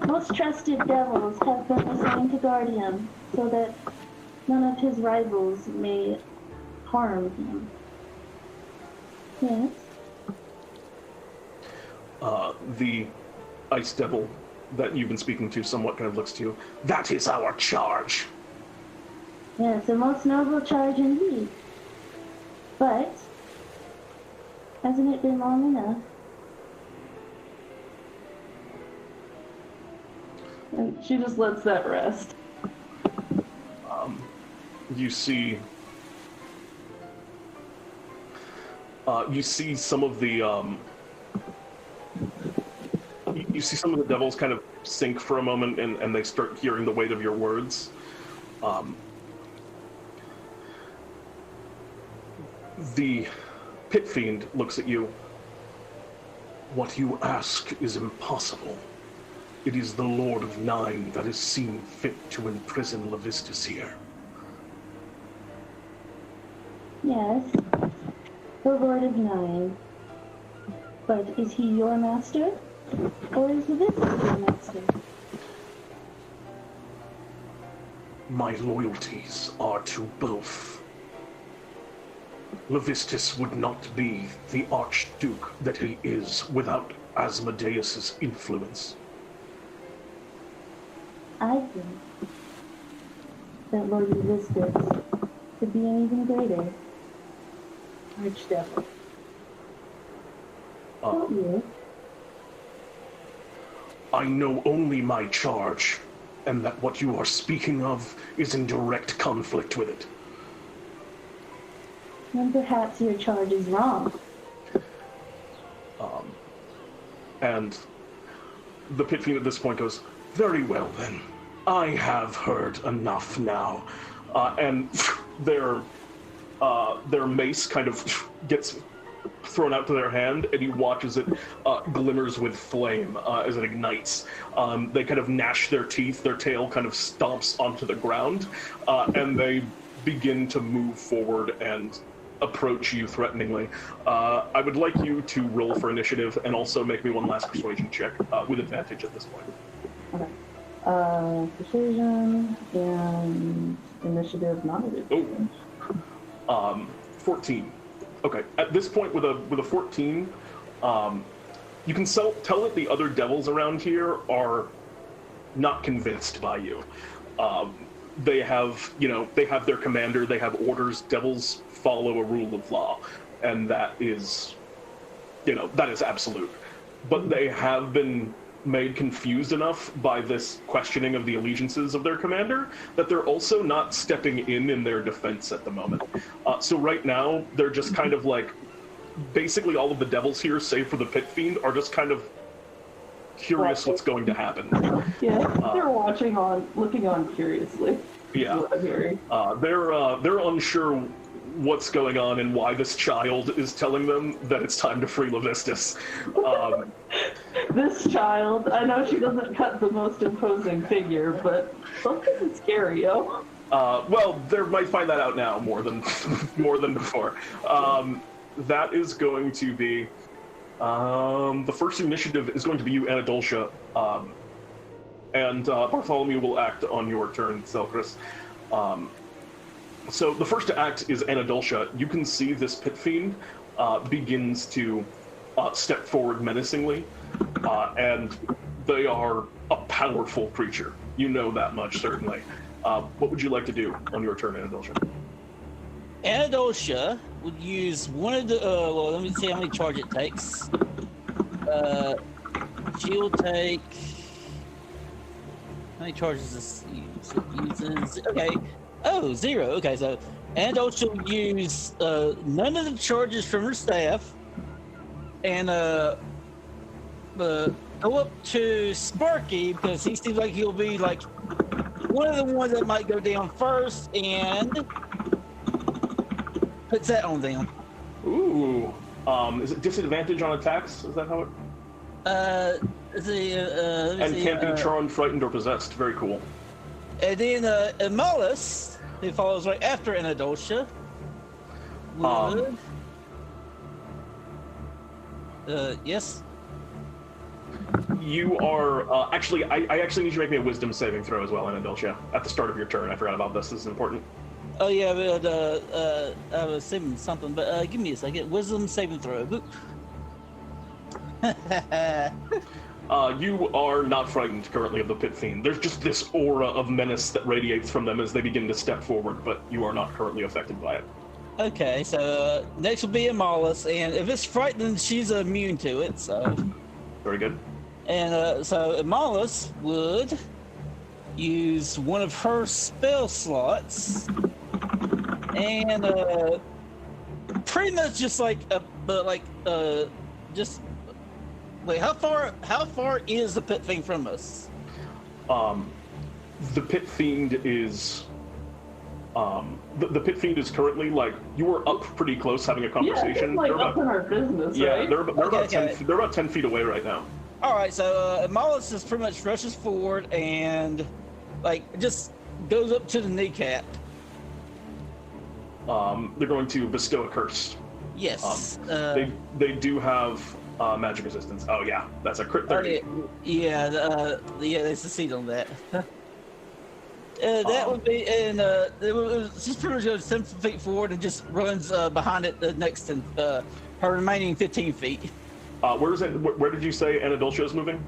most trusted devils have been assigned to guard him so that none of his rivals may harm him. Yes? The ice devil that you've been speaking to somewhat kind of looks to you. That is our charge. Yes, a most noble charge indeed. But, hasn't it been long enough? And she just lets that rest. You see some of the you see some of the devils kind of sink for a moment, and they start hearing the weight of your words. The Pit Fiend looks at you. What you ask is impossible. It is the Lord of Nine that has seen fit to imprison Levistus here. Yes, the Lord of Nine. But is he your master? Or is Levistus your master? My loyalties are to both. Levistus would not be the Archduke that he is without Asmodeus's influence. I think that Lord Levistus could be an even greater Archdevil. Don't you? I know only my charge, and that what you are speaking of is in direct conflict with it. Then perhaps your charge is wrong. And the Pit Fiend at this point goes, very well then. I have heard enough now. And their mace kind of gets thrown out to their hand, and he watches it glimmers with flame as it ignites. They kind of gnash their teeth, their tail kind of stomps onto the ground, and they begin to move forward and approach you threateningly. I would like you to roll for initiative and also make me one last persuasion check with advantage at this point. Okay. Persuasion and initiative not advantage. Oh. 14. Okay. At this point, with a 14, you can tell that the other devils around here are not convinced by you. They have their commander, they have orders. Devils follow a rule of law, and that is absolute. But they have been made confused enough by this questioning of the allegiances of their commander that they're also not stepping in their defense at the moment. So right now, they're just kind of like, basically all of the devils here, save for the Pit Fiend, are just kind of curious what's going to happen. Yeah, they're looking on curiously. Yeah, What I'm hearing. they're unsure what's going on and why this child is telling them that it's time to free Levistus. This child, I know she doesn't cut the most imposing figure, but something scary, yo. Well, they might find that out now more than before. That is going to be the first initiative is going to be you, Anadoltia, and Bartholomew will act on your turn, Selcress. So the first to act is Anadoltia. You can see this Pit Fiend begins to step forward menacingly, and they are a powerful creature. You know that much, certainly. What would you like to do on your turn, Anadoltia? Anadoltia would use one of the, let me see how many charge it takes. She'll take, how many charges does this use? It uses, okay. Oh, 0. Okay, so Anadoltia will use none of the charges from her staff, and go up to Sparky because he seems like he'll be like one of the ones that might go down first, and puts that on them. Ooh. Is it disadvantage on attacks? Is that how it? And can't be charmed, frightened, or possessed. Very cool. And then Amadeus, who follows right after Anadoltia, would... yes? You are... actually, I actually need you to make me a wisdom saving throw as well, Anadoltia, at the start of your turn. I forgot about this. This is important. Oh, yeah, but I was saving something, but give me a second. Wisdom saving throw. You are not frightened currently of the Pit Fiend. There's just this aura of menace that radiates from them as they begin to step forward, but you are not currently affected by it. Okay, so next will be Amadeus, and if it's frightening, she's immune to it, so... Very good. And so Amadeus would use one of her spell slots, and pretty much just just... Wait, how far is the Pit Fiend from us? The Pit Fiend is... the Pit Fiend is currently, like, you were up pretty close having a conversation. Yeah, it's like up in our business, yeah, right? they're about 10 feet away right now. All right, so Amadeus just pretty much rushes forward and, like, just goes up to the kneecap. They're going to bestow a curse. Yes. They do have magic resistance. Oh yeah, that's a crit 30. Yeah, they succeed on that. That would be, and it was just pretty much goes 10 feet forward and just runs behind it the next her remaining 15 feet. Where is it? Where did you say Anadoltia is moving?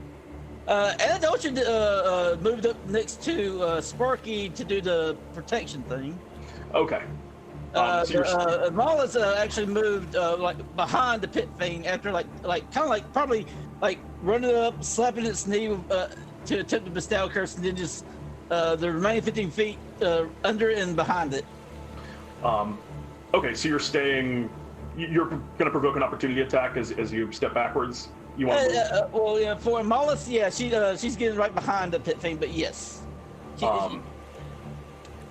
Anadoltia moved up next to Sparky to do the protection thing. Okay. Maula's actually moved like behind the pit thing after probably running up, slapping its knee to attempt to bestow curse, and then just the remaining 15 feet under and behind it. Okay, so you're staying. You're going to provoke an opportunity attack as you step backwards. You want? Well, yeah. For Maula's, yeah, she's getting right behind the pit thing, but yes.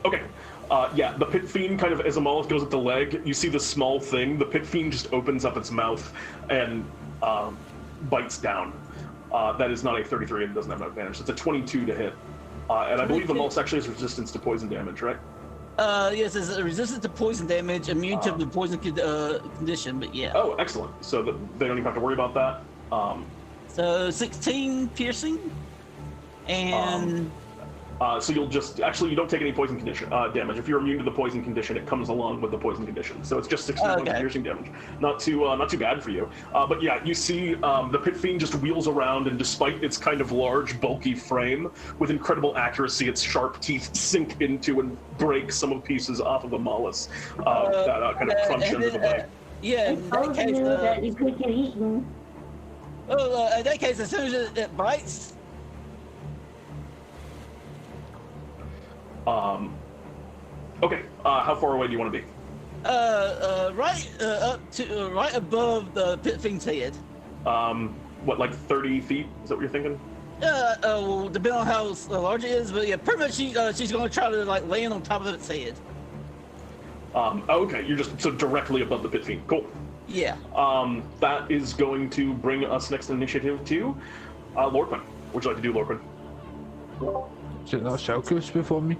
Okay. Yeah, the pit fiend kind of, as Amalis goes at the leg, you see the small thing. The pit fiend just opens up its mouth and bites down. That is not a 33 and doesn't have an advantage. It's a 22 to hit. And I believe Amalis actually has resistance to poison damage, right? Yes, it's resistant to poison damage, immune to the poison condition, but yeah. Oh, excellent. So they don't even have to worry about that. So 16 piercing, and... so you'll just, actually you don't take any poison condition damage. If you're immune to the poison condition, it comes along with the poison condition. So it's just 16 points of piercing damage. Not too bad for you. But yeah, you see the pit fiend just wheels around, and despite its kind of large, bulky frame, with incredible accuracy, its sharp teeth sink into and break some of the pieces off of Amalis. That kind of crunch under the bite. Yeah, in that case, that you could get eaten. Well, in that case, as soon as it bites. Okay. How far away do you want to be? Right above the pit fiend's head. What, like 30 feet? Is that what you're thinking? Well, depending on how large it is, but yeah, pretty much she's going to try to like land on top of its head. Okay, you're just so directly above the pit fiend. Cool. Yeah. That is going to bring us next initiative to Lorquin. What would you like to do, Lorquin? Is it not Selcress before me?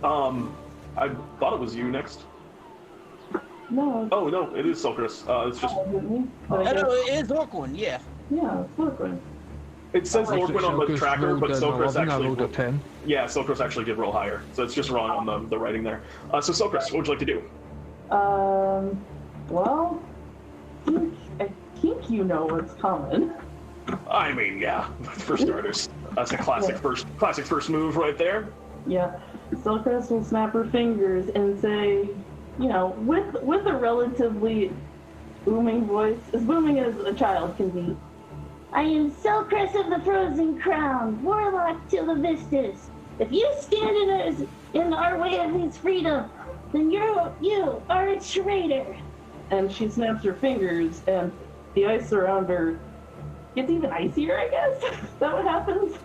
I thought it was you next. No. Oh no, it is Selcress. It's just. Me, No, it is Lorquin, yeah. Yeah, it's Lorquin. It says Lorquin on the tracker, but Selcress actually. rolled a 10. Yeah, Selcress actually did roll higher, so it's just wrong on the writing there. So Selcress, what would you like to do? Well, I think you know what's coming. I mean, yeah, for starters, that's a classic first move right there. Yeah, Selcress will snap her fingers and say, you know, with a relatively booming voice, as booming as a child can be. I am Selcress of the Frozen Crown, Warlock to Levistus. If you stand in our way of his freedom, then you are a traitor. And she snaps her fingers, and the ice around her gets even icier, I guess? Is that what happens?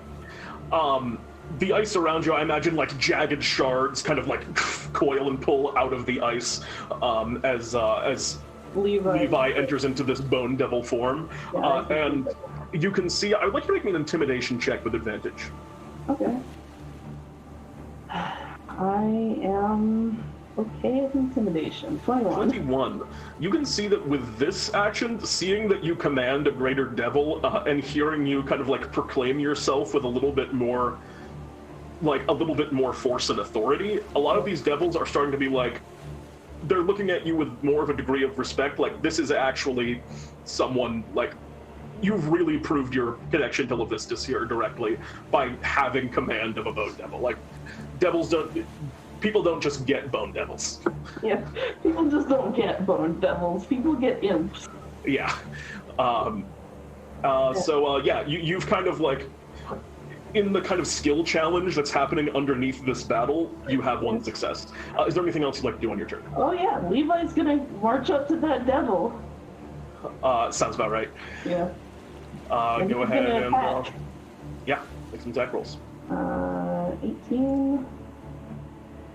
The ice around you, I imagine, like jagged shards kind of like coil and pull out of the ice as Levi enters into this bone devil form. And you can see, I would like you to make me an intimidation check with advantage. Okay. I am okay with intimidation. 21. You can see that with this action, seeing that you command a greater devil and hearing you kind of like proclaim yourself with a little bit more force and authority, a lot of these devils are starting to be like, they're looking at you with more of a degree of respect, like this is actually someone, like, you've really proved your connection to Levistus here directly by having command of a bone devil. Like, people don't just get bone devils. Yeah, people just don't get bone devils. People get imps. Yeah. You've kind of like, in the kind of skill challenge that's happening underneath this battle, you have one success. Is there anything else you'd like to do on your turn? Oh yeah, Levi's gonna march up to that devil. Sounds about right. Yeah. Go ahead and yeah, make some attack rolls. 18,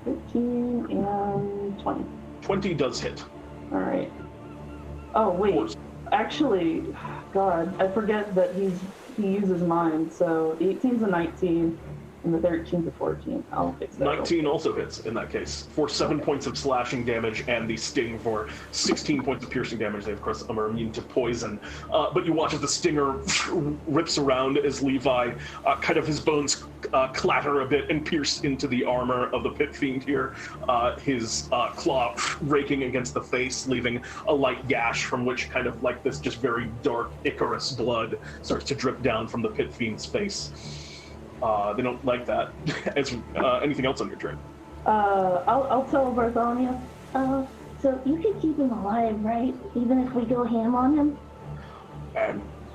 15, and 20. 20 does hit. All right. Oh wait, actually, God, I forget that he uses mind. So 18's a 19, And the 13 to 14. I'll fix that. 19 also hits in that case for 7 points of slashing damage, and the sting for 16 points of piercing damage. They of course are immune to poison, but you watch as the stinger rips around as Levi, kind of his bones clatter a bit and pierce into the armor of the pit fiend here. His claw raking against the face, leaving a light gash from which kind of like this just very dark Icarus blood starts to drip down from the pit fiend's face. They don't like that. As anything else on your turn? I'll tell Bartholomew. So you can keep him alive, right? Even if we go ham on him?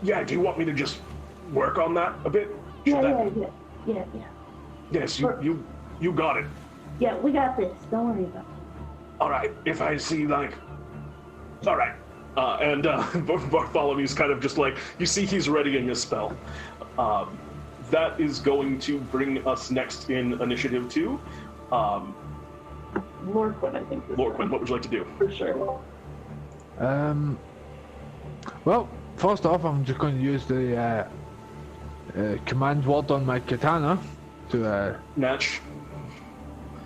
Yeah, do you want me to just work on that a bit? Yeah. Yes, you got it. Yeah, we got this. Don't worry about it. All right, if I see like... All right. And Bartholomew's kind of just like, you see he's readying his spell. That is going to bring us next in initiative 2. Lorquin, I think. Lorquin, what would you like to do? For sure. Well, first off, I'm just going to use the command word on my katana to Natch.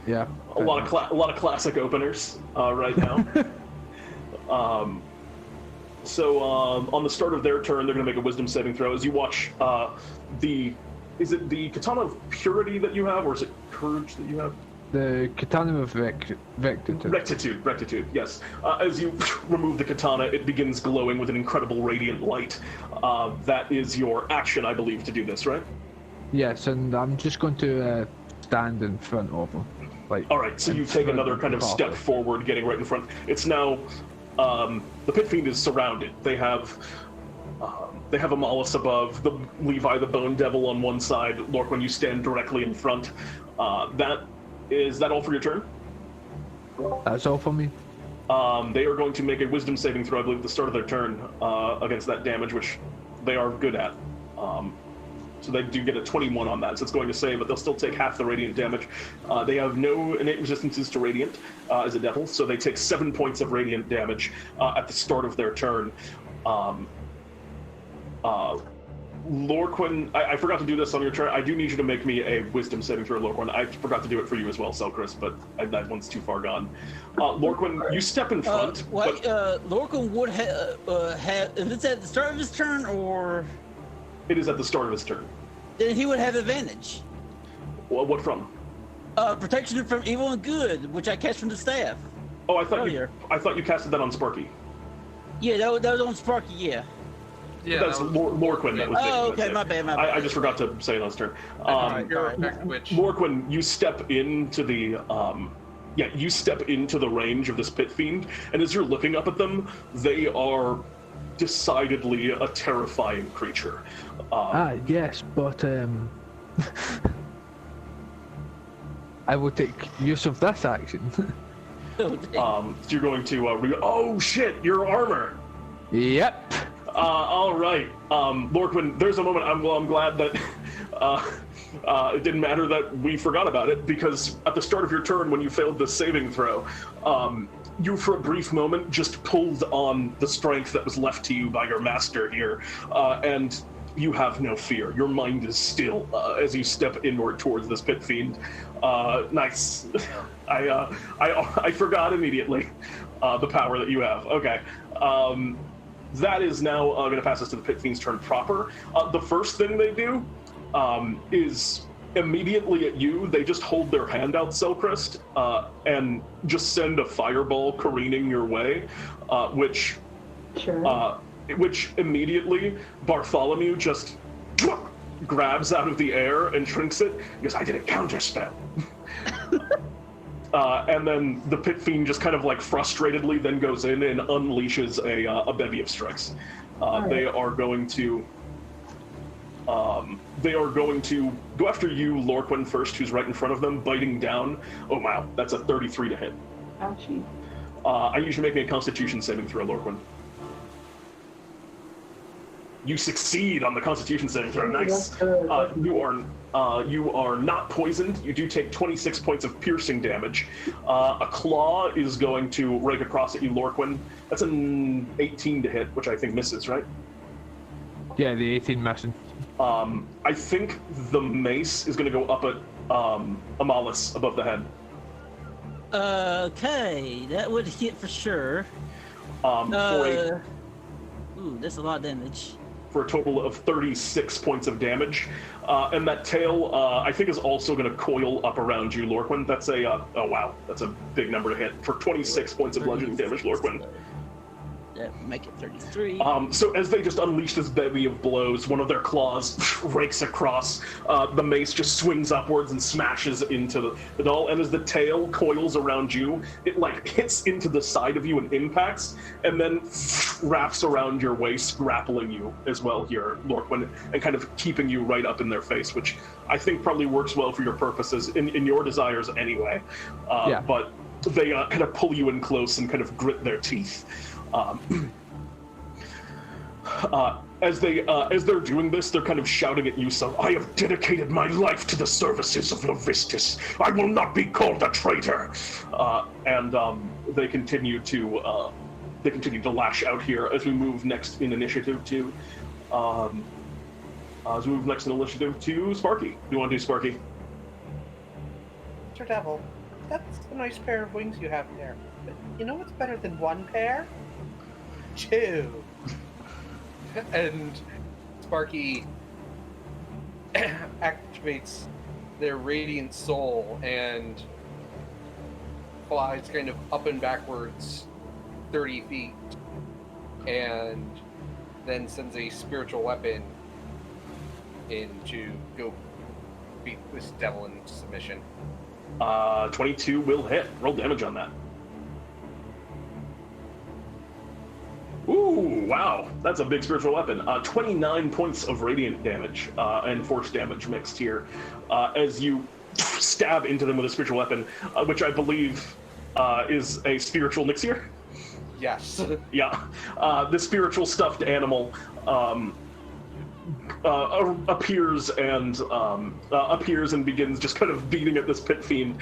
Yeah. A lot of classic openers right now. On the start of their turn, they're going to make a wisdom saving throw. As you watch is it the katana of purity that you have, or is it courage that you have? The katana of rectitude. Rectitude, yes. As you remove the katana, it begins glowing with an incredible radiant light. That is your action, I believe, to do this, right? Yes, and I'm just going to stand in front of him. All right, so you take another kind of step forward, getting right in front. It's now the pit fiend is surrounded. They have Amalis above, the Levi, the Bone Devil on one side. Lorquin, you stand directly in front. Is that all for your turn? That's all for me. They are going to make a wisdom saving throw, I believe, at the start of their turn against that damage, which they are good at. So they do get a 21 on that, so it's going to save, but they'll still take half the radiant damage. They have no innate resistances to radiant as a devil, so they take 7 points of radiant damage at the start of their turn. Lorquin, I forgot to do this on your turn. I do need you to make me a wisdom saving throw, Lorquin. I forgot to do it for you as well, Selcress, but that one's too far gone. Lorquin, you step in front. Lorquin would have, if it's at the start of his turn, or... It is at the start of his turn. Then he would have advantage. Well, what from? Protection from evil and good, which I cast from the staff. Oh, I thought you casted that on Sparky. Yeah, that was on Sparky, yeah. Yeah, that's Lorquin that was okay, my bad. I just forgot to say it on his turn. Lorquin, you step into the range of this pit fiend, and as you're looking up at them, they are decidedly a terrifying creature. Yes, but I will take use of this action. So you're going to oh shit, your armor. Yep. All right, Lorquin, there's a moment I'm glad that it didn't matter that we forgot about it, because at the start of your turn, when you failed the saving throw, you for a brief moment just pulled on the strength that was left to you by your master here, and you have no fear. Your mind is still as you step inward towards this pit fiend. Nice. I forgot immediately the power that you have. Okay. That is now going to pass us to the pit fiend's turn proper. The first thing they do is immediately at you, they just hold their hand out, Selcress, and just send a fireball careening your way, which immediately Bartholomew just grabs out of the air and shrinks it, because I did a counterspell. And then the pit fiend just kind of like frustratedly then goes in and unleashes a bevy of strikes. They are going to go after you, Lorquin, first, who's right in front of them, biting down. Oh wow, that's a 33 to hit. Ouchie. I usually make me a Constitution saving throw, Lorquin. You succeed on the Constitution saving throw. Nice. You are not poisoned. You do take 26 points of piercing damage. A claw is going to rake across at you, Lorquin. That's an 18 to hit, which I think misses, right? Yeah, the 18 missing. I think the mace is going to go up at Amalis above the head. Okay, that would hit for sure. Ooh, that's a lot of damage. For a total of 36 points of damage. And that tail, I think, is also going to coil up around you, Lorquin. That's a, oh wow, that's a big number to hit. For 26 points of bludgeoning damage, Lorquin. That make it 33. So as they just unleash this bevy of blows, one of their claws rakes across, the mace just swings upwards and smashes into the doll, and as the tail coils around you, it like hits into the side of you and impacts, and then wraps around your waist, grappling you as well here, Lorquin, and kind of keeping you right up in their face, which I think probably works well for your purposes, in your desires anyway. But they kind of pull you in close and kind of grit their teeth. As they're doing this, they're kind of shouting at you, so I have dedicated my life to the services of Levistus. I will not be called a traitor. And they continue to lash out here as we move next in initiative to Sparky. Do you want to do Sparky? Mr. Devil, that's a nice pair of wings you have there. But you know what's better than one pair? Two. And Sparky activates their radiant soul and flies kind of up and backwards 30 feet, and then sends a spiritual weapon in to go beat this devil into submission. 22 will hit. Roll damage on that. Ooh, wow. That's a big spiritual weapon. 29 points of radiant damage and force damage mixed here as you stab into them with a spiritual weapon, which I believe is a spiritual Nixir? Yes. Yeah. The spiritual stuffed animal appears and begins just kind of beating at this pit fiend.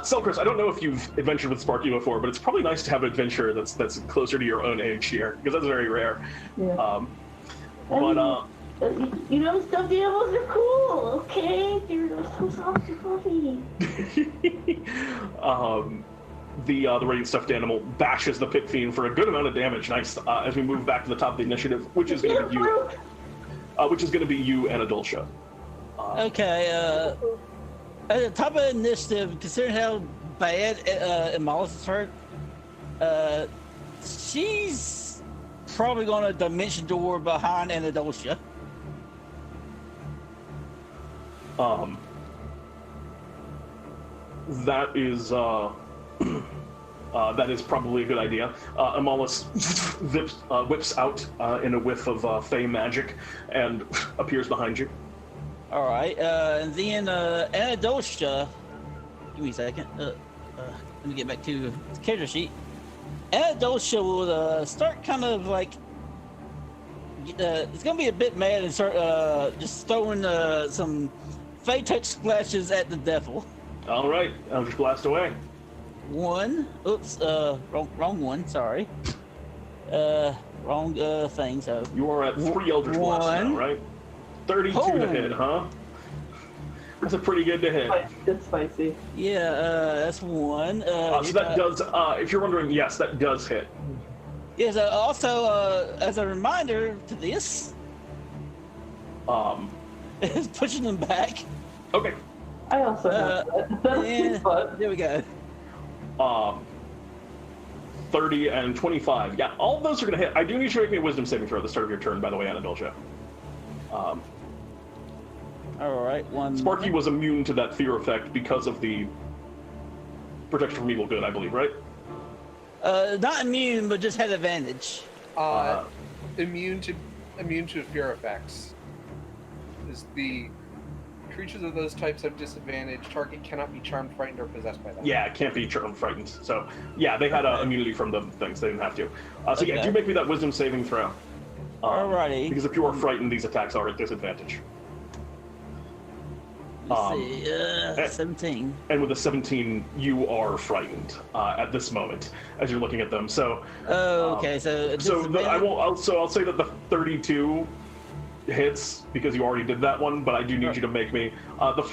Selcress, I don't know if you've adventured with Sparky before, but it's probably nice to have an adventure that's closer to your own age here, because that's very rare. Yeah. You know, stuffed animals are cool, okay? They're so soft and fluffy. The radiant stuffed animal bashes the pit fiend for a good amount of damage. Nice. As we move back to the top of the initiative, which is going to be you. Which is going to be you, Anadoltia. Okay. At the top of the initiative, considering how bad Amalis is hurt, she's probably going to dimension door behind Anadoltia. That is probably a good idea. Amalis whips out in a whiff of Fey magic and appears behind you. All right, and then Anadoltia. Give me a second. Let me get back to the character sheet. Anadoltia will start kind of like. It's gonna be a bit mad and start just throwing some Fey touch splashes at the devil. All right, I'll just blast away. One. Oops. Wrong one. Sorry. Wrong thing. So you are at 3 Eldritch Blasts now, right? 32 to hit, huh? That's a pretty good to hit. It's spicy. Yeah. That's one. So that does. If you're wondering, yes, that does hit. Yes. Also, as a reminder to this, it's pushing them back. Okay. I also have that. Yeah, Fun. there we go. 30 and 25. Yeah, all of those are going to hit. I do need you to make me a wisdom saving throw at the start of your turn, by the way, Anadoltia. All right, one. Sparky was immune to that fear effect because of the protection from evil good, I believe, right? Not immune, but just had advantage. Immune to fear effects. Is the creatures of those types have disadvantage. Target cannot be charmed, frightened, or possessed by them. Yeah, it can't be charmed, frightened. So, yeah, they had immunity from the things. They didn't have to. So, yeah, do make me that wisdom saving throw. Alrighty. Because if you are frightened, these attacks are at disadvantage. Let's see, 17. And with a 17, you are frightened at this moment as you're looking at them. So, okay. So I'll say that the 32 hits because you already did that one, but I do need you to make me.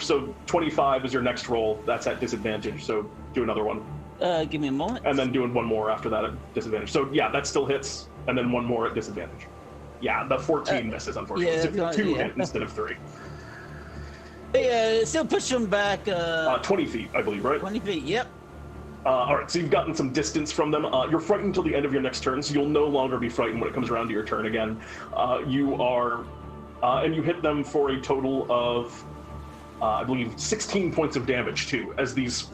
So 25 is your next roll. That's at disadvantage, so do another one. Give me a moment. And then doing one more after that at disadvantage. So yeah, that still hits, and then one more at disadvantage. Yeah, the 14 misses, unfortunately. Yeah, It's 2 hit instead of 3. Yeah, still push him back. 20 feet, I believe, right? 20 feet, yep. Alright, so you've gotten some distance from them. You're frightened until the end of your next turn, so you'll no longer be frightened when it comes around to your turn again. You are... and you hit them for a total of, I believe, 16 points of damage, too, as these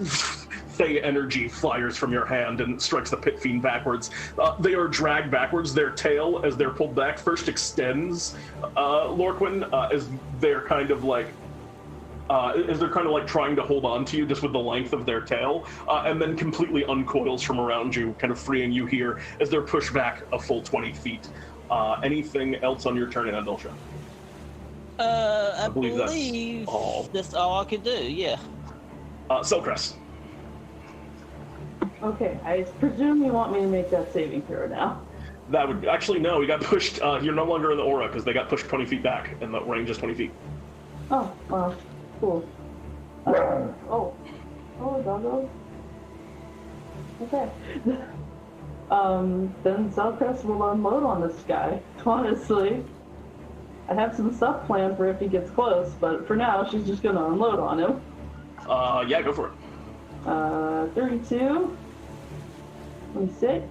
Fey energy flyers from your hand and strikes the Pit Fiend backwards. They are dragged backwards. Their tail, as they're pulled back, first extends, Lorquin, as they're kind of like trying to hold on to you just with the length of their tail, and then completely uncoils from around you, kind of freeing you here as they're pushed back a full 20 feet. Anything else on your turn in Anadoltia? I believe that's all I could do, yeah. Selcress. Okay, I presume you want me to make that saving throw now. That would actually no. You got pushed. You're no longer in the aura because they got pushed 20 feet back, and the range is 20 feet. Oh, wow, cool. Doggo. Okay. Then Selcress will unload on this guy. Honestly, I have some stuff planned for if he gets close, but for now, she's just gonna unload on him. Yeah, go for it. 32, 26,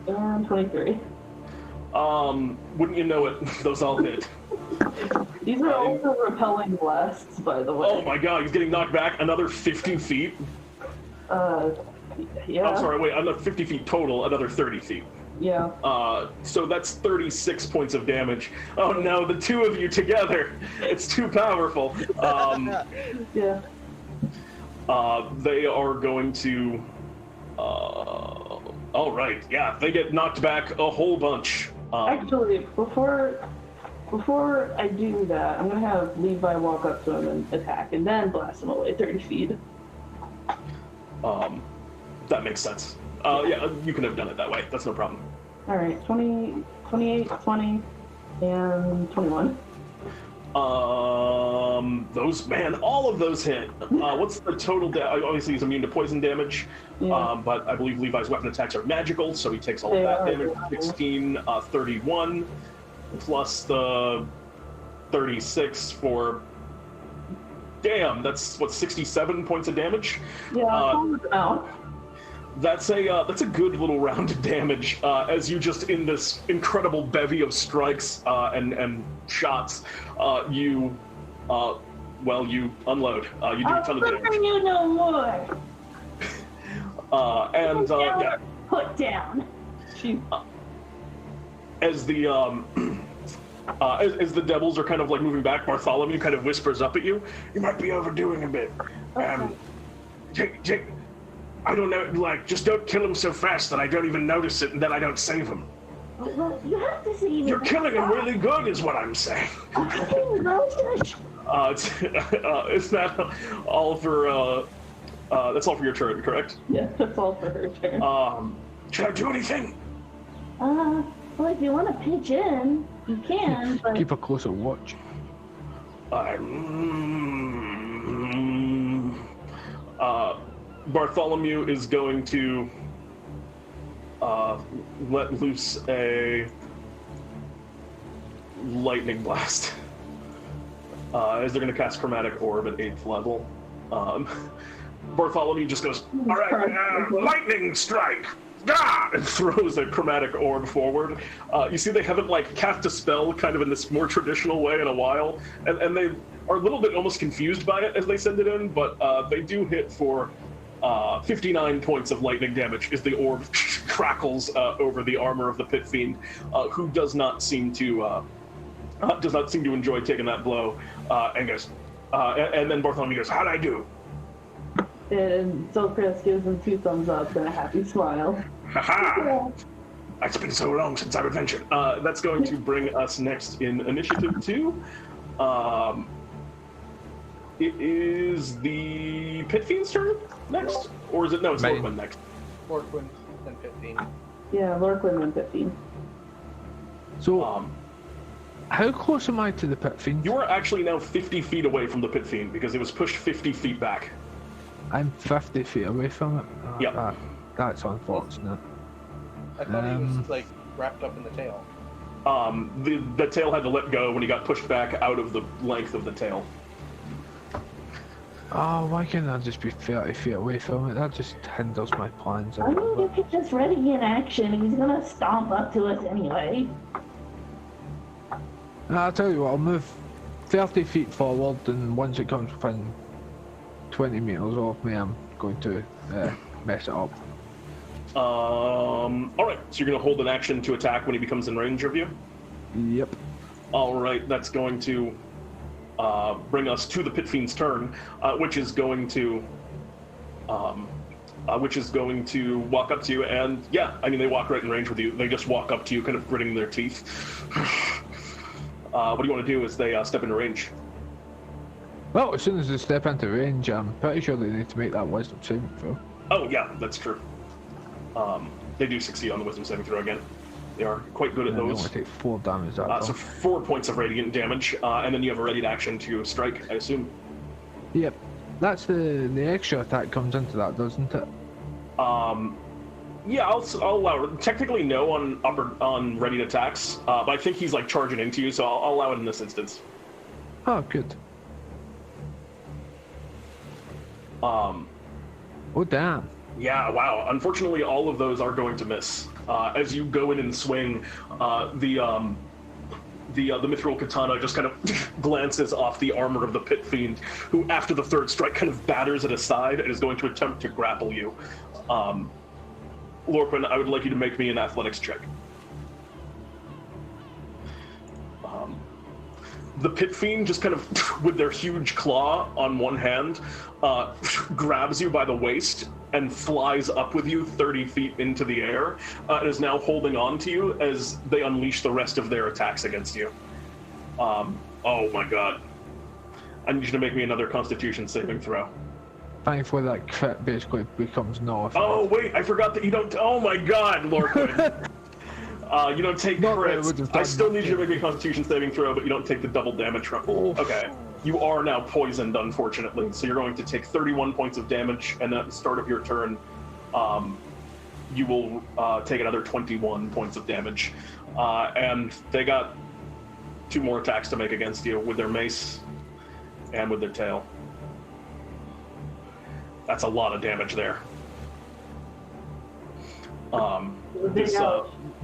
and 23. Wouldn't you know it? Those all hit. These are also repelling blasts, by the way. Oh my god, he's getting knocked back another 50 feet. Yeah. I'm sorry, wait, another 50 feet total, another 30 feet. Yeah. So that's 36 points of damage. Oh no, the two of you together. It's too powerful. Yeah. They are going to... all right, yeah, they get knocked back a whole bunch. Actually, before I do that, I'm gonna have Levi walk up to him and attack, and then blast him away 30 feet. That makes sense. Yeah, you can have done it that way. That's no problem. All right, 20, 28, 20, and 21. All of those hit. What's the total obviously he's immune to poison damage, but I believe Levi's weapon attacks are magical, so he takes all of that damage. 16, 31, plus the 36 for... Damn, that's, what, 67 points of damage? Yeah, That's a good little round of damage, as you just, in this incredible bevy of strikes and shots, you unload. You do a ton of damage. You no more. Yeah. Put down. As the as the devils are kind of like moving back, Bartholomew kind of whispers up at you. You might be overdoing a bit. Jake, I don't know, like, just don't kill him so fast that I don't even notice it and then I don't save him. Well, you have to see me. You're killing him really good, is what I'm saying. Is that all for, that's all for your turn, correct? Yeah, that's all for her turn. Should I do anything? Well, if you want to pitch in, you can, but... Keep a closer watch. Bartholomew is going to let loose a lightning blast. As they're going to cast Chromatic Orb at 8th level. Bartholomew just goes, all right, lightning strike! Ah! And throws a Chromatic Orb forward. You see they haven't like cast a spell kind of in this more traditional way in a while, and they are a little bit almost confused by it as they send it in, but they do hit for 59 points of lightning damage as the orb crackles over the armor of the Pit Fiend, who does not seem to enjoy taking that blow, and goes, and then Bartholomew goes, how'd I do? And Selcress gives him 2 thumbs up and a happy smile. Haha! It's been so long since I've adventured. That's going to bring us next in Initiative 2. It is the Pit Fiend's turn next? Or is it? No, it's Lorquin next. Lorquin, then 15. Yeah, Lorquin and 15. So, How close am I to the pit fiend? You are actually now 50 feet away from the pit fiend because it was pushed 50 feet back. I'm 50 feet away from it. Yep. That's unfortunate. I thought he was like wrapped up in the tail. The tail had to let go when he got pushed back out of the length of the tail. Oh, why can't I just be 30 feet away from it? That just hinders my plans a I little mean, bit. if he's just ready in action, he's gonna stomp up to us anyway. I'll tell you what, I'll move 30 feet forward, and once it comes within 20 meters of me, I'm going to mess it up. Alright, so you're going to hold an action to attack when he becomes in range of you? Yep. Alright, that's going to bring us to the Pit Fiend's turn, which is going to walk up to you, and yeah, I mean, they walk right in range with you. They just walk up to you, kind of gritting their teeth. What do you want to do as they step into range? Well, as soon as they step into range, I'm pretty sure they need to make that wisdom saving throw. Oh, yeah, that's true. They do succeed on the wisdom saving throw again. They are quite good at And they those. only take 4 damage that So 4 points of radiant damage, and then you have a ready action to strike, I assume. Yep. That's the extra attack comes into that, doesn't it? Yeah, I'll allow it. Technically, no on ready attacks, but I think he's like charging into you, so I'll allow it in this instance. Oh, good. Oh, damn. Yeah, wow. Unfortunately, all of those are going to miss. As you go in and swing, the mithril katana just kind of glances off the armor of the Pit Fiend, who, after the third strike, kind of batters it aside and is going to attempt to grapple you. Lorquin, I would like you to make me an athletics check. The Pit Fiend just kind of, with their huge claw on one hand, grabs you by the waist and flies up with you 30 feet into the air, and is now holding on to you as they unleash the rest of their attacks against you. Oh my god. I need you to make me another Constitution saving throw. Thankfully, that crit basically becomes null. Oh wait, I forgot that you don't. Oh my god, Lorquin. You don't take Not that it would crits. have I done still need you to much. make a Constitution saving throw, but you don't take the double damage from. Okay. You are now poisoned, unfortunately. So you're going to take 31 points of damage, and at the start of your turn, you will take another 21 points of damage. And they got 2 more attacks to make against you with their mace and with their tail. That's a lot of damage there.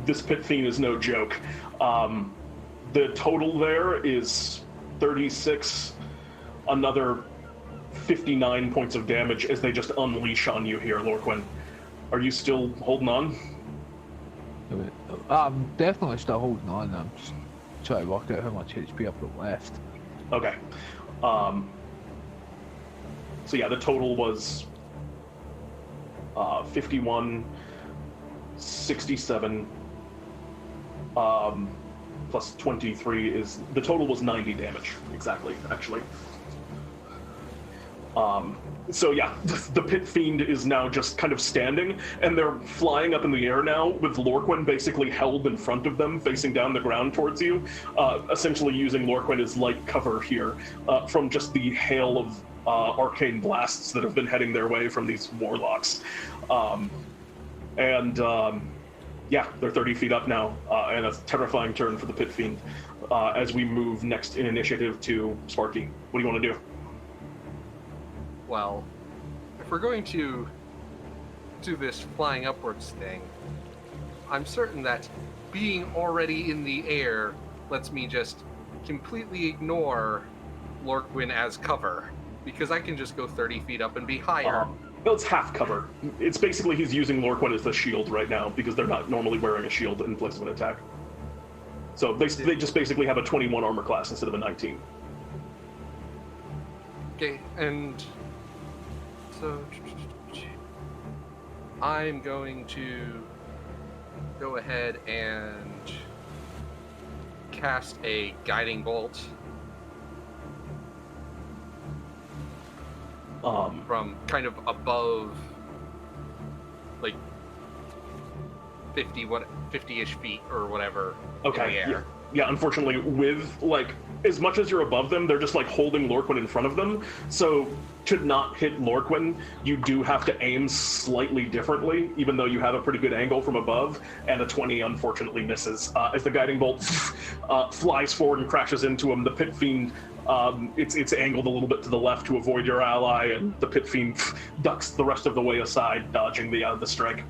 This Pit Fiend is no joke. The total there is 36, another 59 points of damage as they just unleash on you here, Lorquin. Are you still holding on? I'm definitely still holding on. I'm just trying to work out how much HP I've got left. Okay. So yeah, the total was 51, 67, plus 23 is, the total was 90 damage, exactly, actually. So yeah, the Pit Fiend is now just kind of standing, and they're flying up in the air now with Lorquin basically held in front of them, facing down the ground towards you, essentially using Lorquin as light cover here from just the hail of arcane blasts that have been heading their way from these warlocks. Yeah, they're 30 feet up now, and a terrifying turn for the Pit Fiend as we move next in initiative to Sparky. What do you want to do? Well, if we're going to do this flying upwards thing, I'm certain that being already in the air lets me just completely ignore Lorquin as cover, because I can just go 30 feet up and be higher. Well, it's half cover. It's basically he's using Lorquin as the shield right now, because they're not normally wearing a shield in place of an attack. So they just basically have a 21 armor class instead of a 19. Okay, and so I'm going to go ahead and cast a guiding bolt from kind of above, like 50-ish feet or whatever, Okay, in the air. Yeah, unfortunately, with, like, as much as you're above them, they're just, like, holding Lorquin in front of them. So, to not hit Lorquin, you do have to aim slightly differently, even though you have a pretty good angle from above, and a 20 unfortunately misses. As the guiding bolt flies forward and crashes into him, the Pit Fiend, it's angled a little bit to the left to avoid your ally, and the Pit Fiend ducks the rest of the way aside, dodging the strike.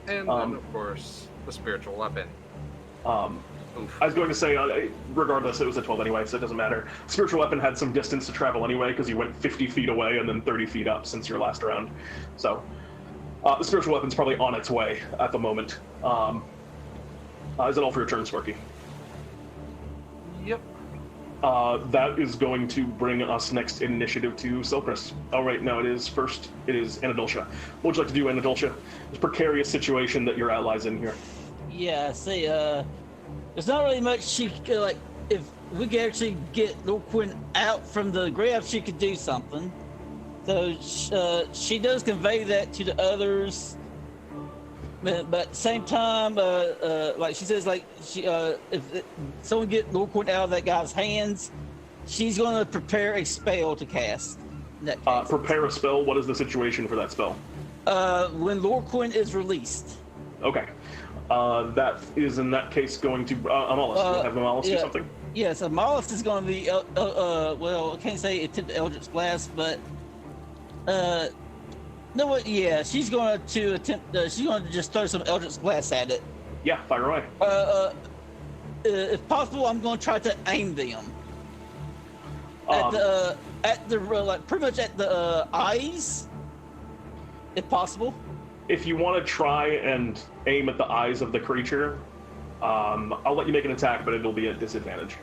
And then, of course, the spiritual weapon. I was going to say, regardless, it was a 12 anyway, so it doesn't matter. Spiritual Weapon had some distance to travel anyway, because you went 50 feet away and then 30 feet up since your last round. So, the Spiritual Weapon's probably on its way at the moment. Is it all for your turn, Sparky? Yep. That is going to bring us next in initiative to Selcress. Oh, right, no, it is Anadoltia. What would you like to do, Anadoltia? It's a precarious situation that your ally's in here. Yeah, see, there's not really much she could, like, if we could actually get Lorquin out from the grab, she could do something. So, she does convey that to the others, but at the same time, like she says, like, if someone get Lorquin out of that guy's hands, she's going to prepare a spell to cast. In that case. Prepare a spell? What is the situation for that spell? When Lorquin is released. Okay. That is in that case going to Amadeus. Do you have Amadeus do something? Yes, Amadeus is going to be. Well, I can't say attempt Eldritch Blast, but no, what? Yeah, she's going to attempt. She's going to just throw some Eldritch Blast at it. Yeah, fire away. If possible, I'm going to try to aim them at the like pretty much at the eyes, if possible. If you want to try and aim at the eyes of the creature, I'll let you make an attack, but it'll be at disadvantage.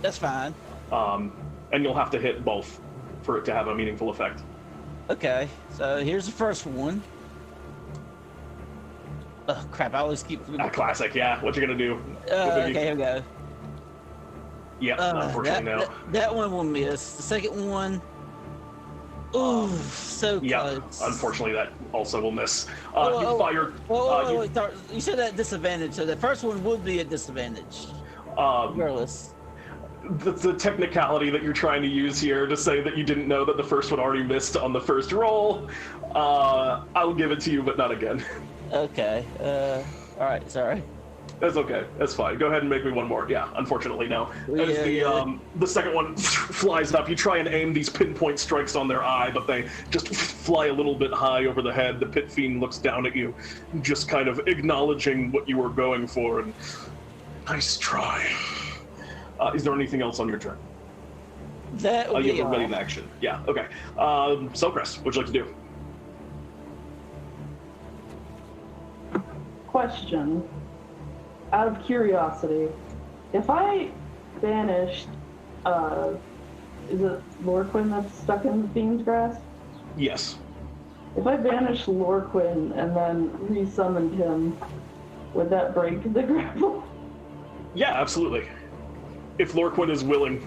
That's fine. And you'll have to hit both for it to have a meaningful effect. Okay, so here's the first one. Oh, crap, I always keep... Classic, yeah. What you gonna do? Okay, here we go. Yeah, unfortunately, no. That one will miss. The second one... Ooh, so close. Yeah, unfortunately, that also will miss. You fired... You said at disadvantage, so the first one would be at disadvantage. Regardless. The technicality that you're trying to use here to say that you didn't know that the first one already missed on the first roll, I'll give it to you, but not again. Okay. Alright, sorry. That's okay. That's fine. Go ahead and make me one more. Yeah, unfortunately, no. As the second one flies up, you try and aim these pinpoint strikes on their eye, but they just fly a little bit high over the head. The Pit Fiend looks down at you, just kind of acknowledging what you were going for, and nice try. Is there anything else on your turn? That would be you have a ready in action. Yeah, okay. Selcress, what would you like to do? Question. Out of curiosity, if I banished, is it Lorquin that's stuck in the Fiend's grasp? Yes. If I banished Lorquin and then resummoned him, would that break the grapple? Yeah, absolutely. If Lorquin is willing.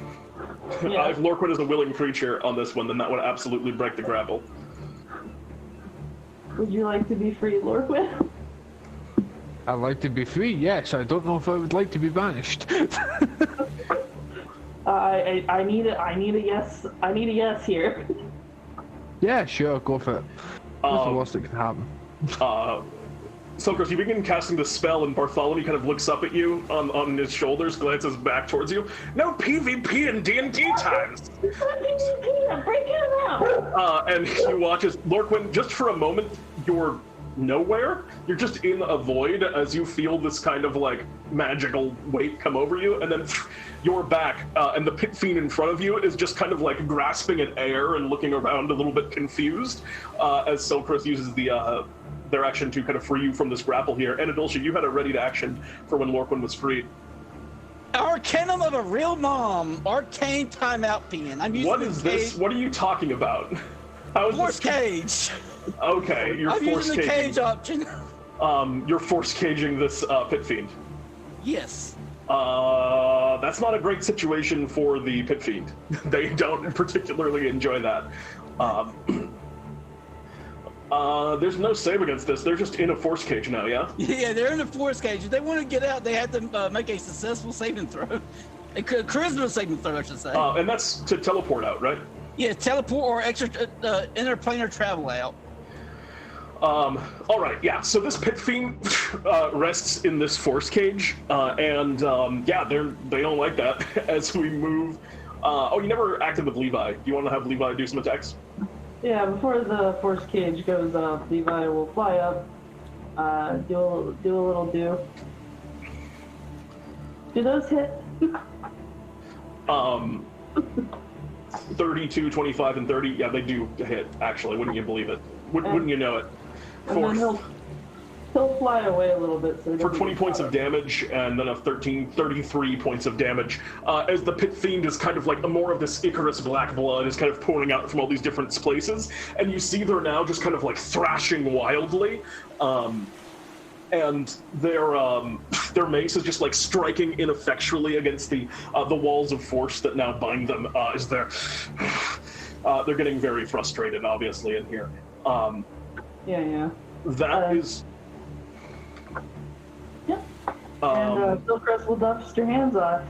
Yeah. If Lorquin is a willing creature on this one, then that would absolutely break the grapple. Would you like to be free, Lorquin? I'd like to be free, yes. I don't know if I would like to be banished. I need a yes. I need a yes here. Yeah, sure, go for it. What's the worst that can happen? Selcress, you begin casting the spell, and Bartholomew kind of looks up at you on his shoulders, glances back towards you. No PvP in DnDTime! I'm breaking it out! And he watches Lorquin, just for a moment, you're nowhere. You're just in a void as you feel this kind of like magical weight come over you, and then you're back, and the Pit Fiend in front of you is just kind of like grasping at air and looking around a little bit confused as Selcress uses their action to kind of free you from this grapple here. Anadoltia, you had a ready to action for when Lorquin was freed. Arcanum of a real mom. Arcane timeout pin. I'm using What is this? What are you talking about? How is Force this? Cage. Okay, you're I'm force using the caging. cage option. You're force caging this Pit Fiend. Yes. That's not a great situation for the Pit Fiend. They don't particularly enjoy that. There's no save against this. They're just in a force cage now, yeah? Yeah, they're in a force cage. If they want to get out, they have to make a successful saving throw. A charisma saving throw, I should say. And that's to teleport out, right? Yeah, teleport or extra interplanar travel out. All right, yeah. So this pit fiend rests in this force cage, and yeah, they don't like that. As we move. Oh, you never acted with Levi. Do you want to have Levi do some attacks? Yeah, before the force cage goes up, Levi will fly up, do a little do. Do those hit? 32, 25, and 30. Yeah, they do hit, actually. Wouldn't you believe it? Wouldn't you know it? And then he'll fly away a little bit. So for 20 points of damage, and then a 33 points of damage, as the pit fiend is kind of like more of this Icarus black blood is kind of pouring out from all these different places, and you see they're now just kind of like thrashing wildly, and their mace is just like striking ineffectually against the walls of force that now bind them. As they're getting very frustrated, obviously, in here. Yeah. That is. Yep. And Selcress will dust your hands off.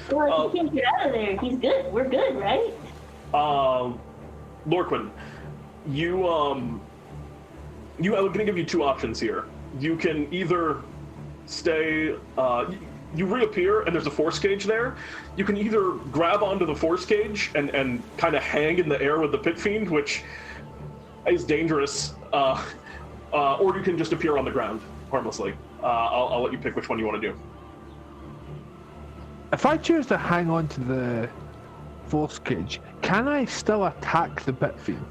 Well, if he can't get out of there, he's good. We're good, right? Lorquin, I'm gonna give you two options here. You can either stay, you reappear and there's a force cage there. You can either grab onto the force cage and kind of hang in the air with the pit fiend, which is dangerous, or you can just appear on the ground harmlessly. I'll let you pick which one you want to do. If I choose to hang on to the force cage, can I still attack the pit fiend?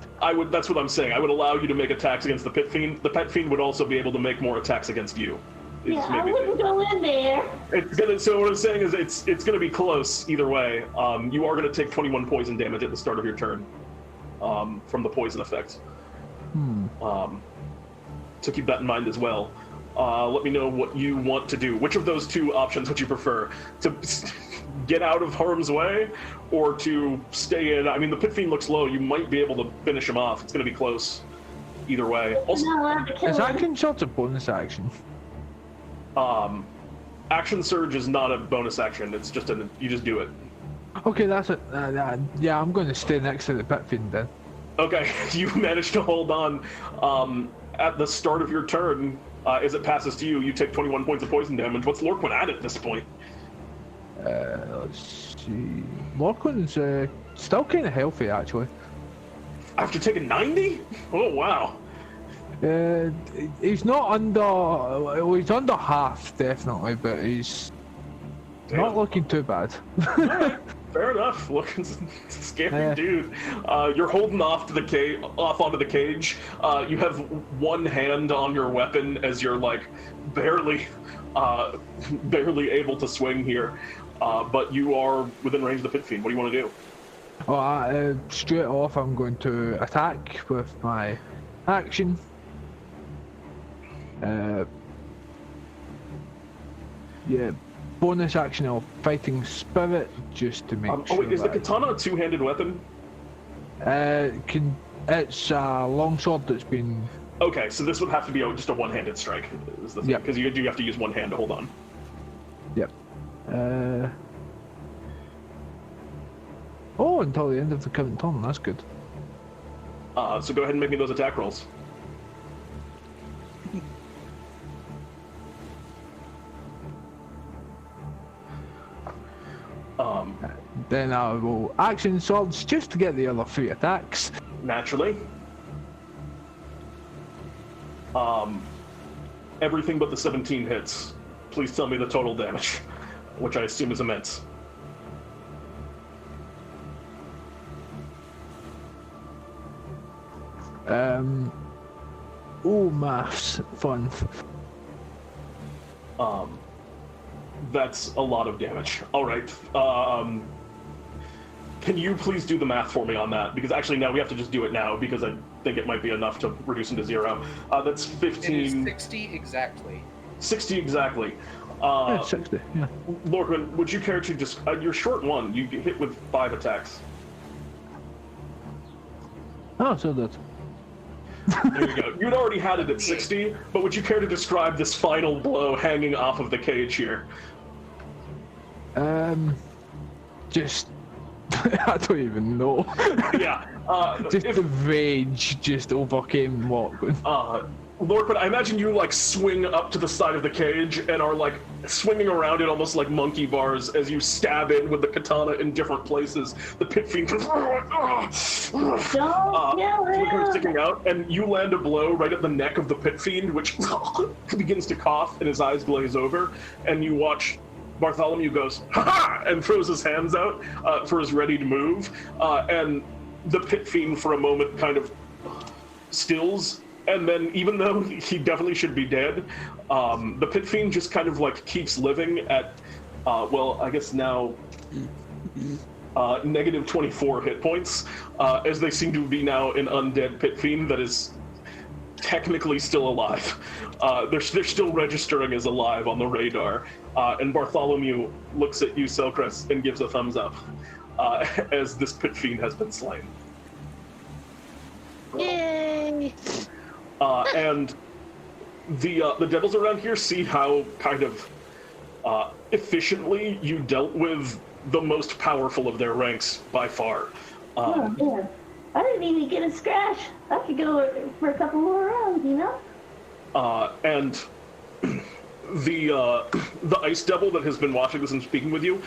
That's what I'm saying. I would allow you to make attacks against the pit fiend. The pit fiend would also be able to make more attacks against you. Yeah, I wouldn't go in there. So what I'm saying is it's gonna be close either way. You are gonna take 21 poison damage at the start of your turn from the poison effect. So keep that in mind as well. Let me know what you want to do. Which of those two options would you prefer? To get out of harm's way, or to stay in? I mean, the pit fiend looks low. You might be able to finish him off. It's going to be close either way. Also, is action surge a bonus action? Action surge is not a bonus action. It's just you just do it. Okay, that's it. Yeah, I'm going to stay next to the pit fiend then. Okay, you managed to hold on. At the start of your turn, as it passes to you, you take 21 points of poison damage. What's Lorquin at this point? Let's see. Lorquin's still kind of healthy, actually. After taking 90? Oh, wow. He's not under... Well, he's under half, definitely, but he's not looking too bad. Right. Fair enough. Looking scary dude. You're holding off to onto the cage. You have one hand on your weapon as you're like barely able to swing here, but you are within range of the pit fiend. What do you want to do? Oh, straight off, I'm going to attack with my action. Yeah. Bonus action of Fighting Spirit, just to make sure. Oh wait, is the katana a two-handed weapon? It's a longsword that's been... Okay, so this would have to be just a one-handed strike, is the thing, because you do have to use one hand to hold on. Yep. Oh, until the end of the current turn, that's good. So go ahead and make me those attack rolls. Then I will action swords just to get the other 3 attacks. Naturally. Everything but the 17 hits. Please tell me the total damage, which I assume is immense. Maths. Fun. That's a lot of damage. All right. Can you please do the math for me on that? Because actually, now we have to just do it now because I think it might be enough to reduce him to 0. That's 15. It is 60 exactly. 60 exactly. Yeah, 60, yeah. Lorquin, would you care to just... you're short 1. You get hit with 5 attacks. Oh, so that. There you go. You'd already had it at 60, but would you care to describe this final blow hanging off of the cage here? Just I don't even know. Yeah. Just the rage just overcame Lorquin. Lorquin, I imagine you like swing up to the side of the cage and are like swinging around it almost like monkey bars as you stab in with the katana in different places. The pit fiend sticking out, and you land a blow right at the neck of the pit fiend, which begins to cough and his eyes glaze over, and you watch Bartholomew goes, ha-ha, and throws his hands out for his ready to move, and the pit fiend for a moment kind of stills. And then, even though he definitely should be dead, the pit fiend just kind of like keeps living at, well, I guess now negative 24 hit points, as they seem to be now an undead pit fiend that is technically still alive. They're still registering as alive on the radar. And Bartholomew looks at you, Selcress, and gives a thumbs up as this pit fiend has been slain. Yay! And the devils around here see how kind of efficiently you dealt with the most powerful of their ranks by far. Oh, yeah. I didn't even get a scratch. I could go for a couple more rounds, you know? And the ice devil that has been watching this and speaking with you,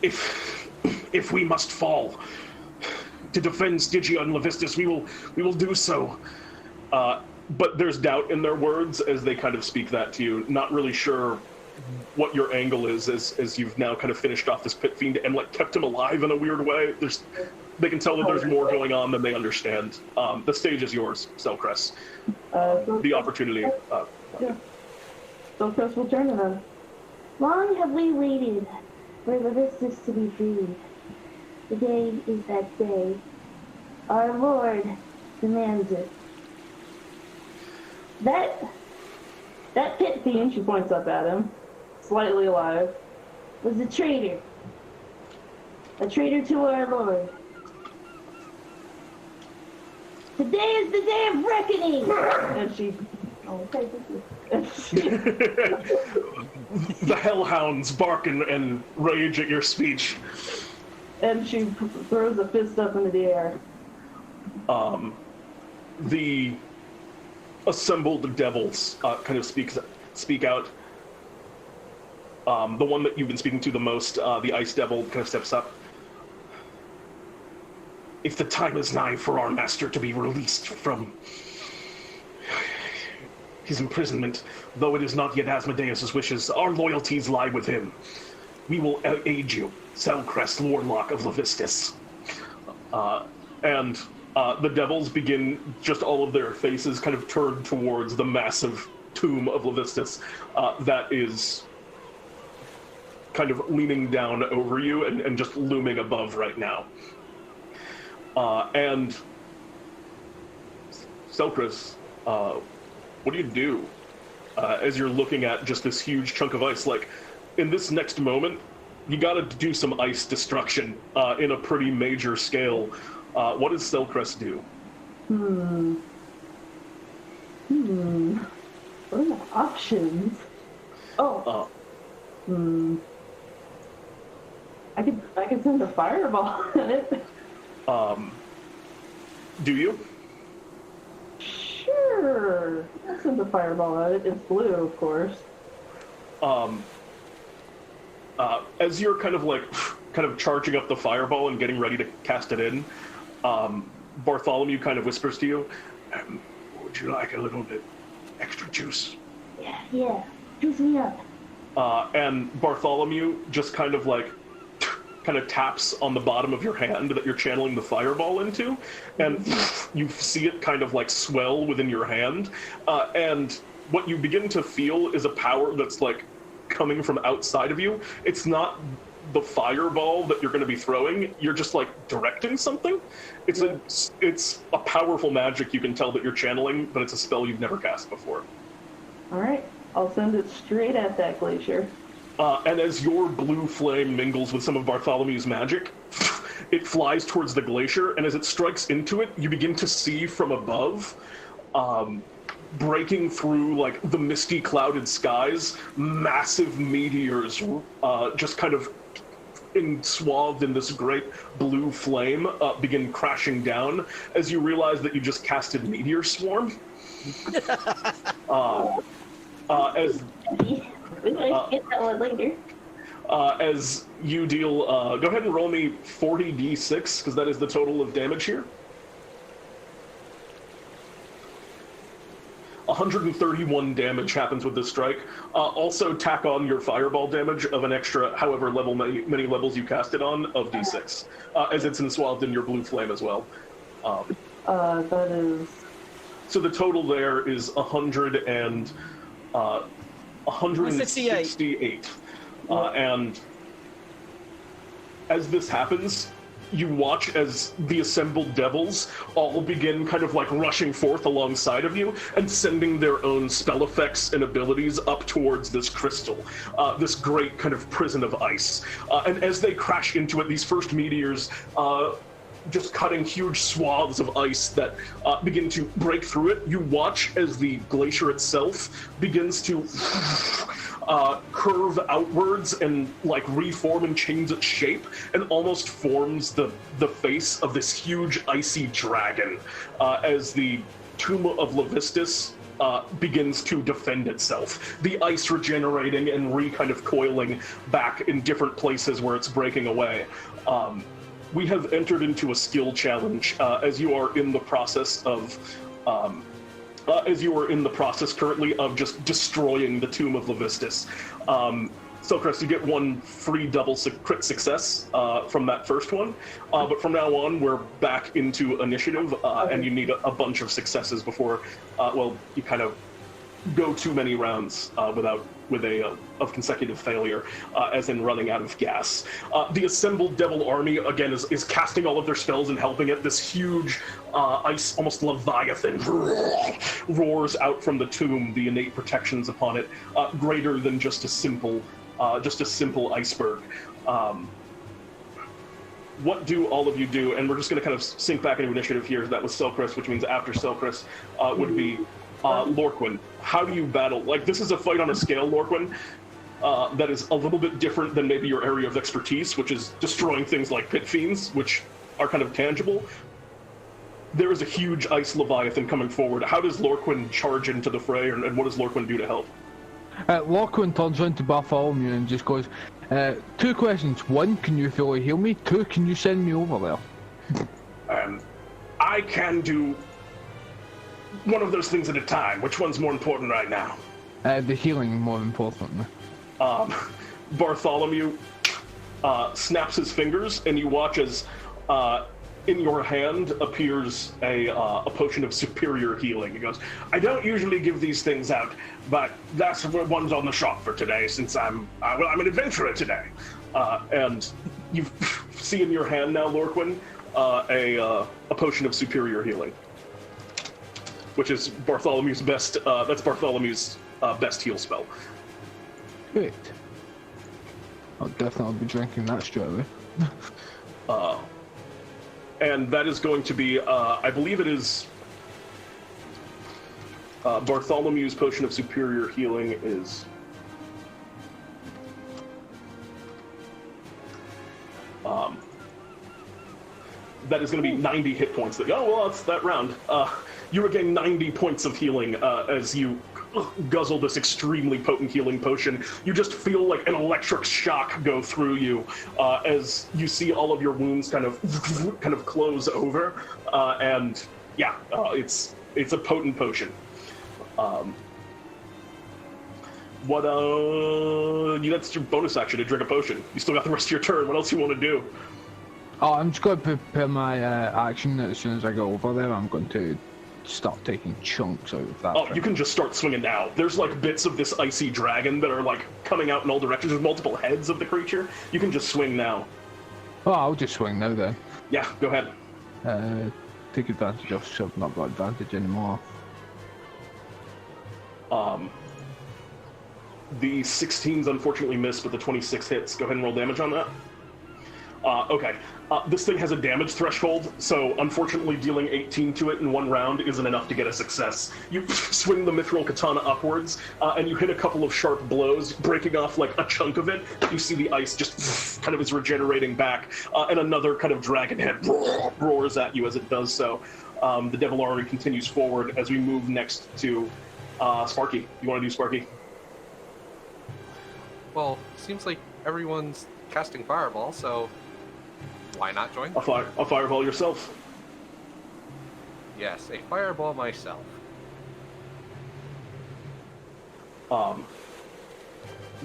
if we must fall to defend Stygia and Levistus, we will do so. But there's doubt in their words as they kind of speak that to you, not really sure what your angle is as you've now kind of finished off this pit fiend and like kept him alive in a weird way. They can tell that there's more going on than they understand. The stage is yours, Selcress. The opportunity. Yeah. Selcress will turn to them. Long have we waited for Levistus to be freed. Today is that day. Our Lord demands it. That pit fiend, she points up at him, slightly alive, was a traitor. A traitor to our Lord. Today is the day of reckoning! and she... Oh, okay, thank you. The hellhounds bark and rage at your speech. And she throws a fist up into the air. The assembled devils kind of speak out. The one that you've been speaking to the most, the ice devil, kind of steps up. If the time is nigh for our master to be released from his imprisonment, though it is not yet Amadeus' wishes, our loyalties lie with him. We will aid you, Selcress, Warlock of Levistus. And the devils begin, just all of their faces kind of turned towards the massive tomb of Levistus that is kind of leaning down over you and just looming above right now. And Selcress, what do you do as you're looking at just this huge chunk of ice? Like, in this next moment, you gotta do some ice destruction in a pretty major scale. What does Selcress do? What are the options? I could send a fireball at it. Do you? Sure. I'll send a fireball at it. It's blue, of course. As you're kind of charging up the fireball and getting ready to cast it in, Bartholomew kind of whispers to you, would you like a little bit extra juice? Yeah. Juice me up. And Bartholomew just kind of taps on the bottom of your hand that you're channeling the fireball into, and you see it kind of like swell within your hand, and what you begin to feel is a power that's like coming from outside of you. It's not the fireball that you're going to be throwing, you're just like directing something. It's a powerful magic you can tell that you're channeling, but it's a spell you've never cast before. Alright, I'll send it straight at that glacier. And as your blue flame mingles with some of Bartholomew's magic, it flies towards the glacier, and as it strikes into it, you begin to see from above, breaking through like the misty clouded skies, massive meteors just kind of swathed in this great blue flame begin crashing down as you realize that you just casted Meteor Swarm. As We're gonna get that one later. as you deal, go ahead and roll me 40d6, because that is the total of damage here. 131 damage happens with this strike. Also tack on your fireball damage of an extra, however many levels you cast it on, of d6, as it's enswathed in your blue flame as well. That is... So the total there is 168. And as this happens, you watch as the assembled devils all begin kind of like rushing forth alongside of you and sending their own spell effects and abilities up towards this crystal, this great kind of prison of ice. And as they crash into it, these first meteors just cutting huge swaths of ice that begin to break through it. You watch as the glacier itself begins to curve outwards and like reform and change its shape, and almost forms the face of this huge icy dragon as the tomb of Levistus begins to defend itself. The ice regenerating and kind of coiling back in different places where it's breaking away. We have entered into a skill challenge as you are in the process of currently of just destroying the tomb of Levistus. Selcress, you get one free double crit success from that first one, but from now on we're back into initiative, and you need a bunch of successes before, you kind of go too many rounds of consecutive failure, as in running out of gas. The assembled devil army again is casting all of their spells and helping it. This huge ice, almost leviathan, roars out from the tomb, the innate protections upon it, greater than just a simple iceberg. What do all of you do? And we're just going to kind of sink back into initiative here. That was Selcress, which means after Selcress would be Lorquin. How do you battle? Like, this is a fight on a scale, Lorquin, that is a little bit different than maybe your area of expertise, which is destroying things like pit fiends, which are kind of tangible. There is a huge ice leviathan coming forward. How does Lorquin charge into the fray, and what does Lorquin do to help? Lorquin turns around to Bartholomew and just goes, 2 questions. 1, can you fully heal me? 2, can you send me over there? I can do one of those things at a time. Which one's more important right now? The healing more importantly. Bartholomew snaps his fingers, and you watch as in your hand appears a potion of superior healing. He goes, I don't usually give these things out, but that's what one's on the shop for today, since I'm an adventurer today. And you see in your hand now, Lorquin, a potion of superior healing, which is Bartholomew's best. That's Bartholomew's best heal spell. Great. I'll definitely be drinking that straight away. And that is going to be, I believe it is, Bartholomew's potion of superior healing is... that is going to be 90 hit points. That's that round. You regain 90 points of healing as you guzzle this extremely potent healing potion. You just feel like an electric shock go through you as you see all of your wounds kind of close over, and yeah, it's a potent potion. That's your bonus action to drink a potion. You still got the rest of your turn. What else you want to do? Oh, I'm just going to prepare my action. As soon as I go over there, I'm going to start taking chunks out of that. Oh, you can just start swinging now. There's like bits of this icy dragon that are like coming out in all directions. There's multiple heads of the creature. You can just swing now. Oh, I'll just swing now then. Yeah, go ahead. Take advantage of stuff, not got advantage anymore. The 16s unfortunately missed, but the 26 hits. Go ahead and roll damage on that. Okay. This thing has a damage threshold, so unfortunately dealing 18 to it in one round isn't enough to get a success. You swing the mithril katana upwards, and you hit a couple of sharp blows, breaking off like a chunk of it. You see the ice just kind of is regenerating back, and another kind of dragon head roars at you as it does so. The Devil Army continues forward as we move next to Sparky. You want to do Sparky? Well, seems like everyone's casting Fireball, so why not join? A fireball yourself. Yes, a Fireball myself.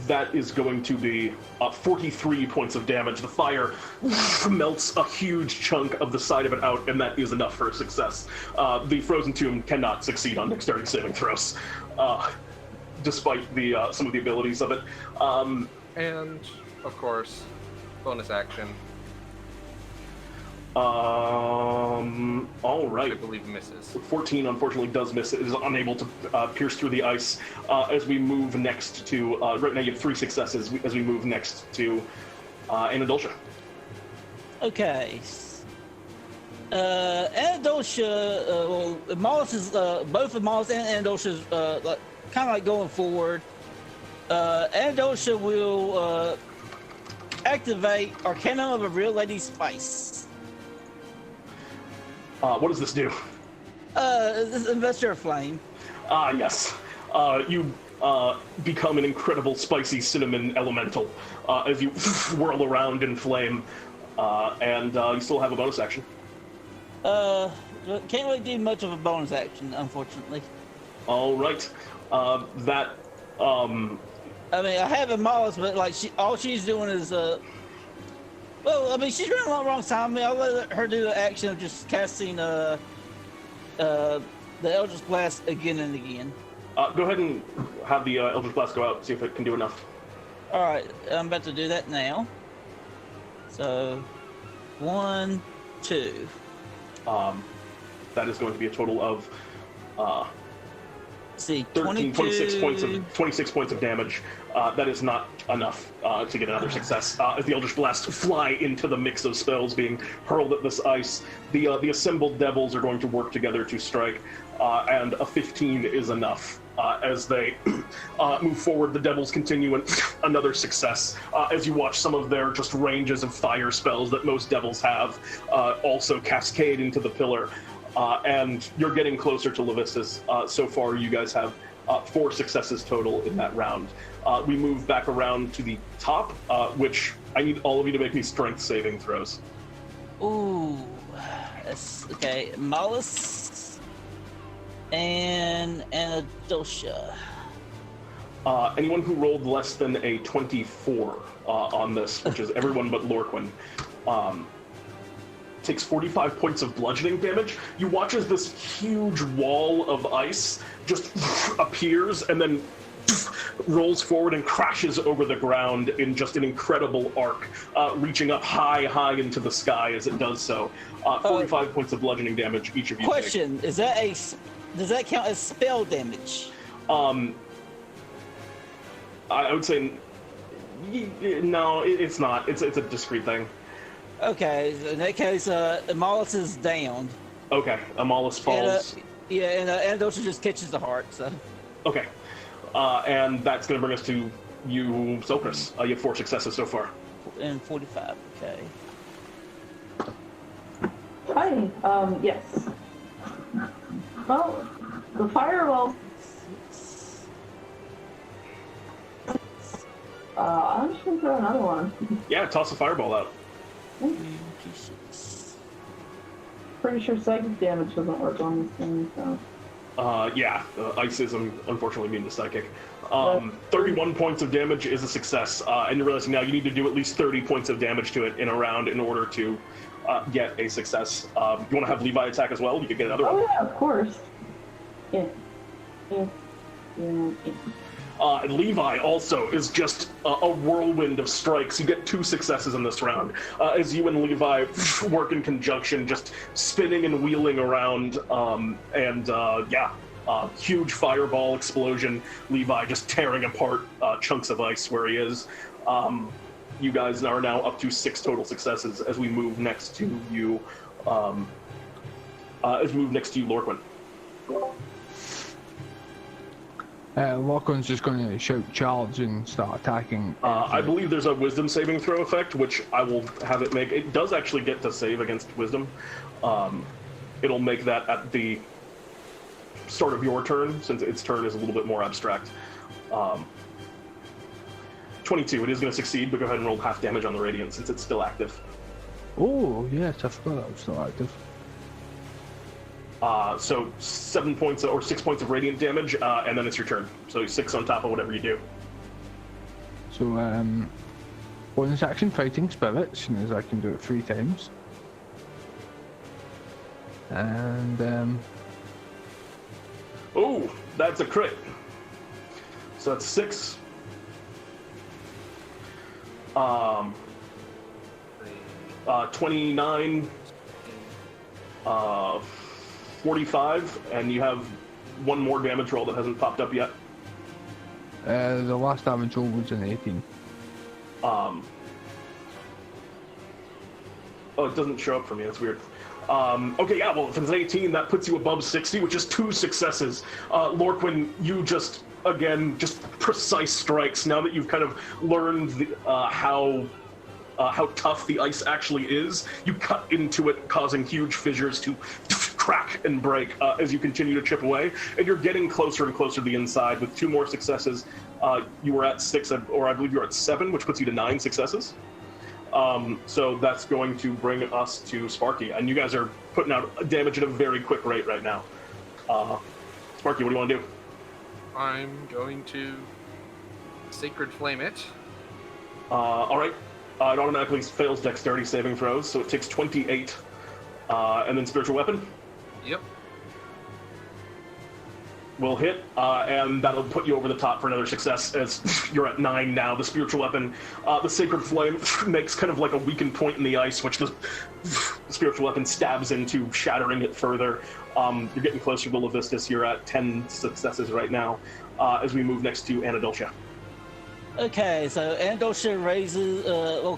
That is going to be 43 points of damage. The fire melts a huge chunk of the side of it out, and that is enough for a success. The Frozen Tomb cannot succeed on dexterity saving throws, despite the some of the abilities of it. And, of course, bonus action. All right. I believe misses. 14 unfortunately does miss. It is unable to pierce through the ice. As we move next to right now, you have 3 successes. As we move next to Anadoltia. Okay. Anadoltia. Well, Mollis is both of Mollis and Anadoltia is kind of like going forward. Anadoltia will activate Arcanum of a Real Lady Spice. What does this do? This Investor of Flame. Yes. You become an incredible spicy cinnamon elemental as you whirl around in flame, and you still have a bonus action. Can't really do much of a bonus action, unfortunately. All right. That. I mean, I have a Mollis, but like all she's doing is well, I mean, she's running along the wrong time. I mean, I'll let her do the action of just casting the Eldritch Blast again and again. Go ahead and have the Eldritch Blast go out, see if it can do enough. All right, I'm about to do that now. So, 1, 2. That is going to be a total of see, 26 points of damage. That is not enough to get another success. As the Eldritch Blast fly into the mix of spells being hurled at this ice, the assembled devils are going to work together to strike, and a 15 is enough. As they move forward, the devils continue, and another success. As you watch some of their just ranges of fire spells that most devils have also cascade into the pillar. And you're getting closer to Levistus. So far, you guys have 4 successes total in that round. We move back around to the top, which I need all of you to make me strength saving throws. Ooh, that's okay. Mollis and Anadoltia. Anyone who rolled less than a 24 on this, which is everyone but Lorquin, takes 45 points of bludgeoning damage. You watch as this huge wall of ice just appears and then rolls forward and crashes over the ground in just an incredible arc, reaching up high into the sky as it does so. 45 points of bludgeoning damage each of you Question, take. Does that count as spell damage? I would say no, it's not. It's a discrete thing. Okay, in that case, Mollis is down. Okay, Mollis falls. And Anadoltia just catches the heart, so. Okay, and that's going to bring us to you, Selcress. You have 4 successes so far. And 45, okay. Hi, yes. Well, the fireball. I'm just going to throw another one. Yeah, toss a fireball out. Pretty sure psychic damage doesn't work on this thing, so. Yeah, ice is unfortunately immune to psychic. 31 points of damage is a success, and you're realizing now you need to do at least 30 points of damage to it in a round in order to get a success. You want to have Levi attack as well? You could get another one. Oh yeah, of course. Yeah. Levi also is just a whirlwind of strikes. You get 2 successes in this round as you and Levi work in conjunction, just spinning and wheeling around, huge fireball explosion. Levi just tearing apart chunks of ice where he is. you guys are now up to 6 total successes as we move next to you. Lorquin. Lorquin's just going to shout charge and start attacking. I believe there's a wisdom saving throw effect, which I will have it make. It does actually get to save against wisdom. It'll make that at the start of your turn, since its turn is a little bit more abstract. 22, it is going to succeed, but go ahead and roll half damage on the radiant since it's still active. Oh, yes, I forgot that was still active. So 6 points of radiant damage, and then it's your turn. So 6 on top of whatever you do. So, bonus action fighting spirits, as I can do it 3 times. And, Oh, that's a crit. So that's 6. 29, 45, and you have 1 more damage roll that hasn't popped up yet. the last damage roll was an 18. Oh, it doesn't show up for me. That's weird. Okay, yeah, well, if it's an 18, that puts you above 60, which is 2 successes. Lorquin, you just precise strikes. Now that you've kind of learned how tough the ice actually is, you cut into it, causing huge fissures to crack and break as you continue to chip away, and you're getting closer and closer to the inside. With 2 more successes, you were at 6, or I believe you're at 7, which puts you to 9 successes. So that's going to bring us to Sparky, and you guys are putting out damage at a very quick rate right now. Sparky, what do you want to do? I'm going to Sacred Flame it. All right. It automatically fails dexterity saving throws, so it takes 28. And then Spiritual Weapon? Yep. Will hit, and that'll put you over the top for another success, as you're at 9 now. The Spiritual Weapon, the Sacred Flame, makes kind of like a weakened point in the ice, which the Spiritual Weapon stabs into, shattering it further. You're getting closer to Levistus. You're at 10 successes right now, as we move next to Anadoltia. Okay, so Anadoltia raises,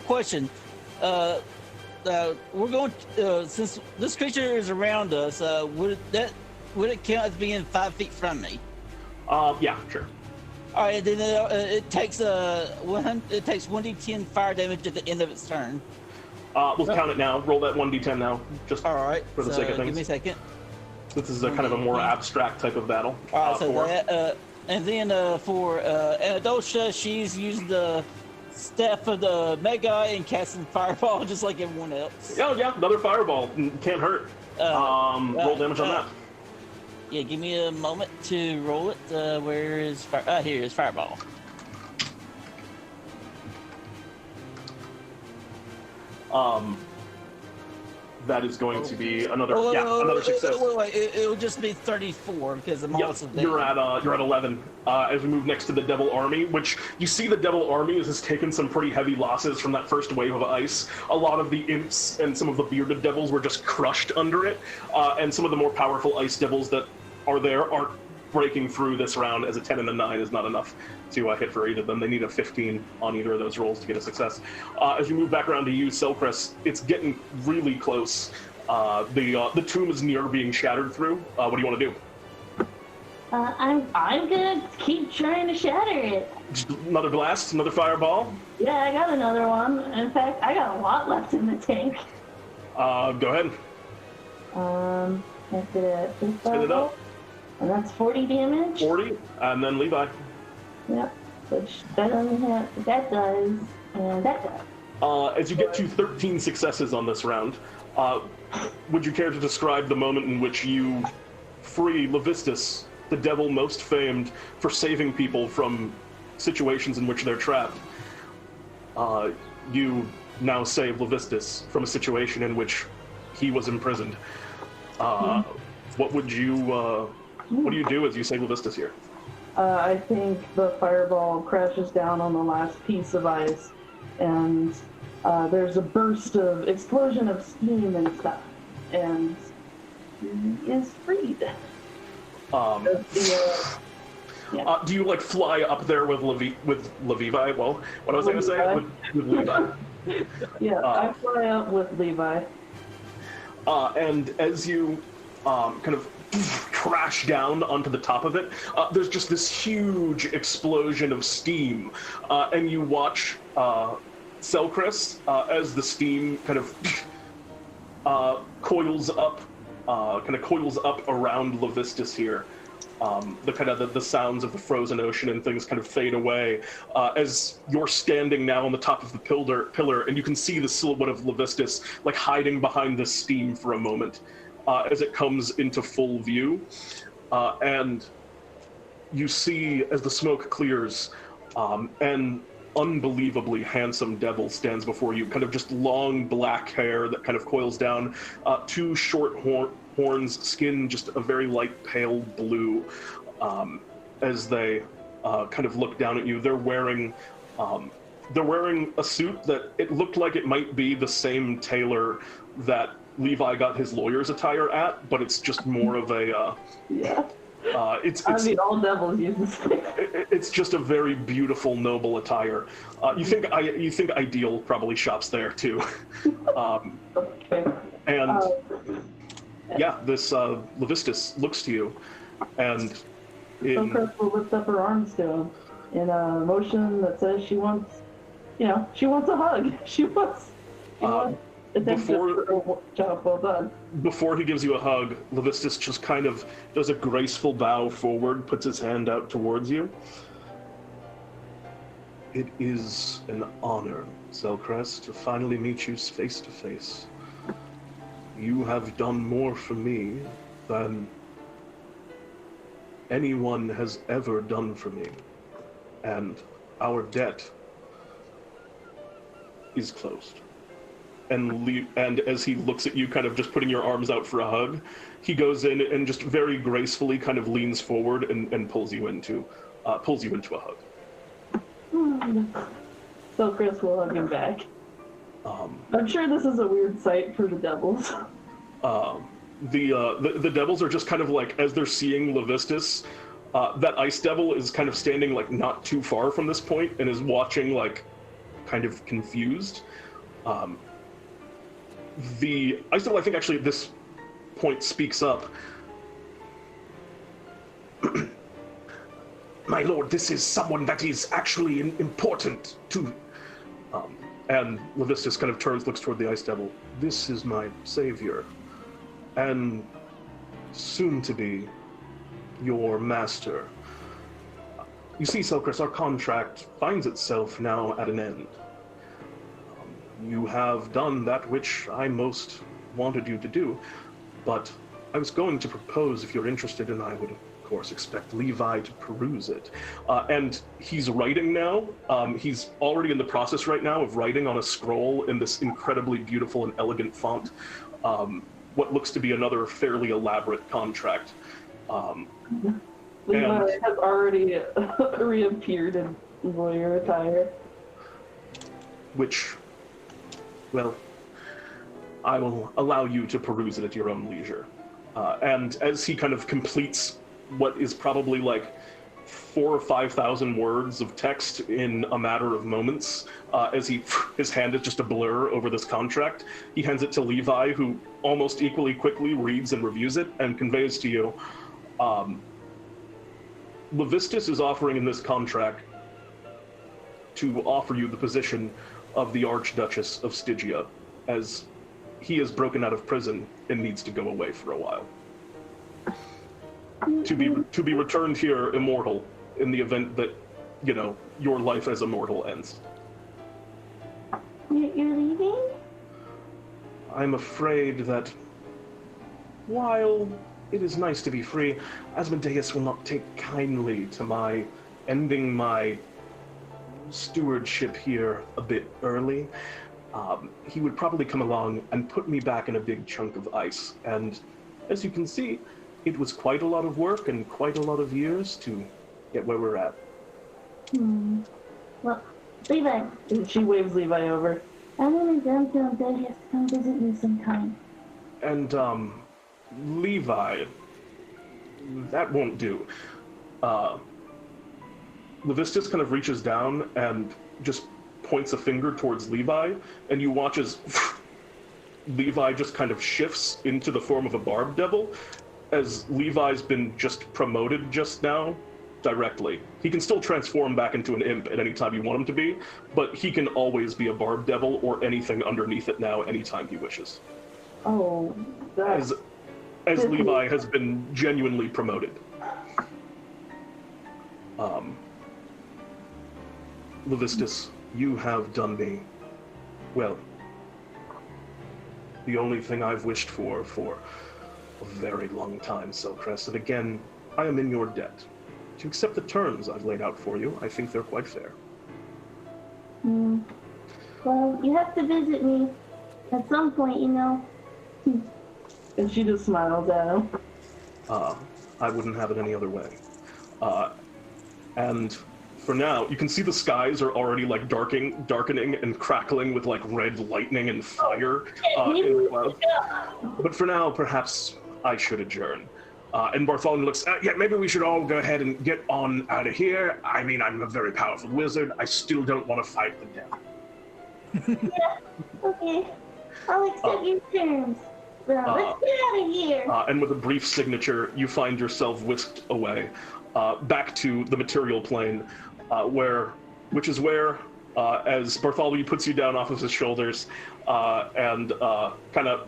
question. We're going, since this creature is around us, would it count as being 5 feet from me? Yeah, sure. All right, then it takes 1d10 fire damage at the end of its turn. We'll count it now. Roll that 1d10 now, just all right, for the sake of things. Give me a second. This is a kind of a more abstract type of battle. All right, so that, and then for Anadoltia, she's using the Staff of the Mega and casting Fireball just like everyone else. Oh yeah, another Fireball. Can't hurt. Roll damage on that. Yeah, give me a moment to roll it. Where is Fire? Here is Fireball. That is going to be another another success. Wait. It'll just be 34 because the Maulus is there. You're at 11. As we move next to the Devil Army, which you see the Devil Army has taken some pretty heavy losses from that first wave of ice. A lot of the imps and some of the bearded devils were just crushed under it, and some of the more powerful ice devils that are there aren't breaking through this round, as a 10 and a 9 is not enough to hit for either of them. They need a 15 on either of those rolls to get a success. As you move back around to you, Selcress, it's getting really close. The tomb is near being shattered through. What do you want to do? I'm gonna keep trying to shatter it. Just another blast, another fireball. Yeah, I got another one. In fact, I got a lot left in the tank. Go ahead. Let's get it. Spin it up. And that's 40 damage. 40, and then Levi. Yep. Which that doesn't have. That does, and that does. As you get to 13 successes on this round, would you care to describe the moment in which you free Levistus, the devil most famed for saving people from situations in which they're trapped? You now save Levistus from a situation in which he was imprisoned. What do you do as you save Levistus here? I think the fireball crashes down on the last piece of ice, and there's a explosion of steam and stuff, and he is freed. Yeah. Do you like fly up there with Levi? Well, what was I going to say? With Levi. Yeah, I fly up with Levi. And as you kind of crash down onto the top of it, there's just this huge explosion of steam, and you watch Selcress as the steam kind of coils up around Levistus here. The sounds of the frozen ocean and things kind of fade away as you're standing now on the top of the pillar, and you can see the silhouette of Levistus like hiding behind this steam for a moment as it comes into full view, and you see as the smoke clears, an unbelievably handsome devil stands before you, kind of just long black hair that kind of coils down, two short horns, skin just a very light pale blue, as they kind of look down at you. They're wearing a suit that it looked like it might be the same tailor that Levi got his lawyer's attire at, but it's just more of a Yeah. it's I mean, all devils use this thing. it's just a very beautiful, noble attire. You think Ideal probably shops there too. Okay. And yeah, this Levistus looks to you, and Selcress will lift up her arms to him in a motion that says she wants a hug. She wants attention for her job well done. Before he gives you a hug, Levistus just kind of does a graceful bow forward, puts his hand out towards you. It is an honor, Selcress, to finally meet you face to face. You have done more for me than anyone has ever done for me, and our debt is closed. And as he looks at you, kind of just putting your arms out for a hug, he goes in and just very gracefully kind of leans forward and pulls you into a hug. Selcress will hug him back. I'm sure this is a weird sight for the devils. The devils are just kind of like, as they're seeing Levistus, that ice devil is kind of standing like not too far from this point and is watching like kind of confused. The ice devil, I think, actually at this point speaks up. My lord, this is someone that is actually important to... and Levistus kind of turns, looks toward the ice devil. This is my savior, and soon to be your master. You see, Selcress, our contract finds itself now at an end. You have done that which I most wanted you to do, but I was going to propose, if you're interested, and I would, of course, expect Levi to peruse it. And he's writing now. He's already in the process right now of writing on a scroll in this incredibly beautiful and elegant font, what looks to be another fairly elaborate contract. Levi has already reappeared in lawyer attire. Which, well, I will allow you to peruse it at your own leisure. And as he kind of completes what is probably like 4,000 or 5,000 words of text in a matter of moments, as his hand is just a blur over this contract, he hands it to Levi, who almost equally quickly reads and reviews it and conveys to you, Levistus is offering in this contract to offer you the position of the Archduchess of Stygia, as he is broken out of prison and needs to go away for a while. To be returned here immortal in the event that, your life as a mortal ends. You're leaving? I'm afraid that while it is nice to be free, Amadeus will not take kindly to my ending my stewardship here a bit early. He would probably come along and put me back in a big chunk of ice. And as you can see, it was quite a lot of work and quite a lot of years to get where we're at. Well, Levi. She waves Levi over. I want to go to Amadeus to come visit me sometime. And, Levi, that won't do. Levistus kind of reaches down and just points a finger towards Levi, and you watch as Levi just kind of shifts into the form of a barb devil, as Levi's been just promoted just now directly. He can still transform back into an imp at any time you want him to be, but he can always be a barb devil or anything underneath it now anytime he wishes. Oh, that's... As Levi has been genuinely promoted. Levistus, you have done me well. The only thing I've wished for a very long time, Selcress, and again, I am in your debt. To accept the terms I've laid out for you, I think they're quite fair. Well, you have to visit me at some point, you know. And she just smiles at him. I wouldn't have it any other way. And for now, you can see the skies are already like darkening and crackling with like red lightning and fire in the clouds. But for now, perhaps I should adjourn. And Bartholomew looks, yeah, maybe we should all go ahead and get on out of here. I mean, I'm a very powerful wizard. I still don't want to fight the devil. Yeah, okay. I'll accept your terms. Well, let's get out of here. And with a brief signature, you find yourself whisked away, back to the material plane, which is where, as Bartholomew puts you down off of his shoulders, and kind of...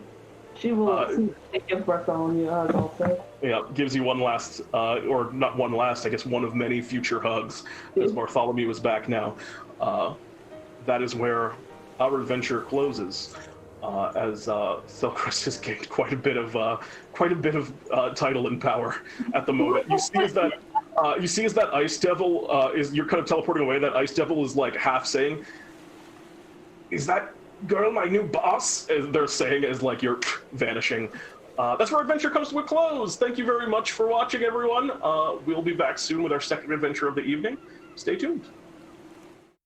She will give Bartholomew a hug also. Yeah, gives you one last, or not one last, I guess one of many future hugs, as Bartholomew is back now. That is where our adventure closes. As Selcress has gained quite a bit of title and power at the moment. You see as that Ice Devil you're kind of teleporting away. That Ice Devil is like half saying, "Is that girl my new boss?" As they're saying as like you're vanishing. That's where adventure comes to a close. Thank you very much for watching, everyone. We'll be back soon with our second adventure of the evening. Stay tuned.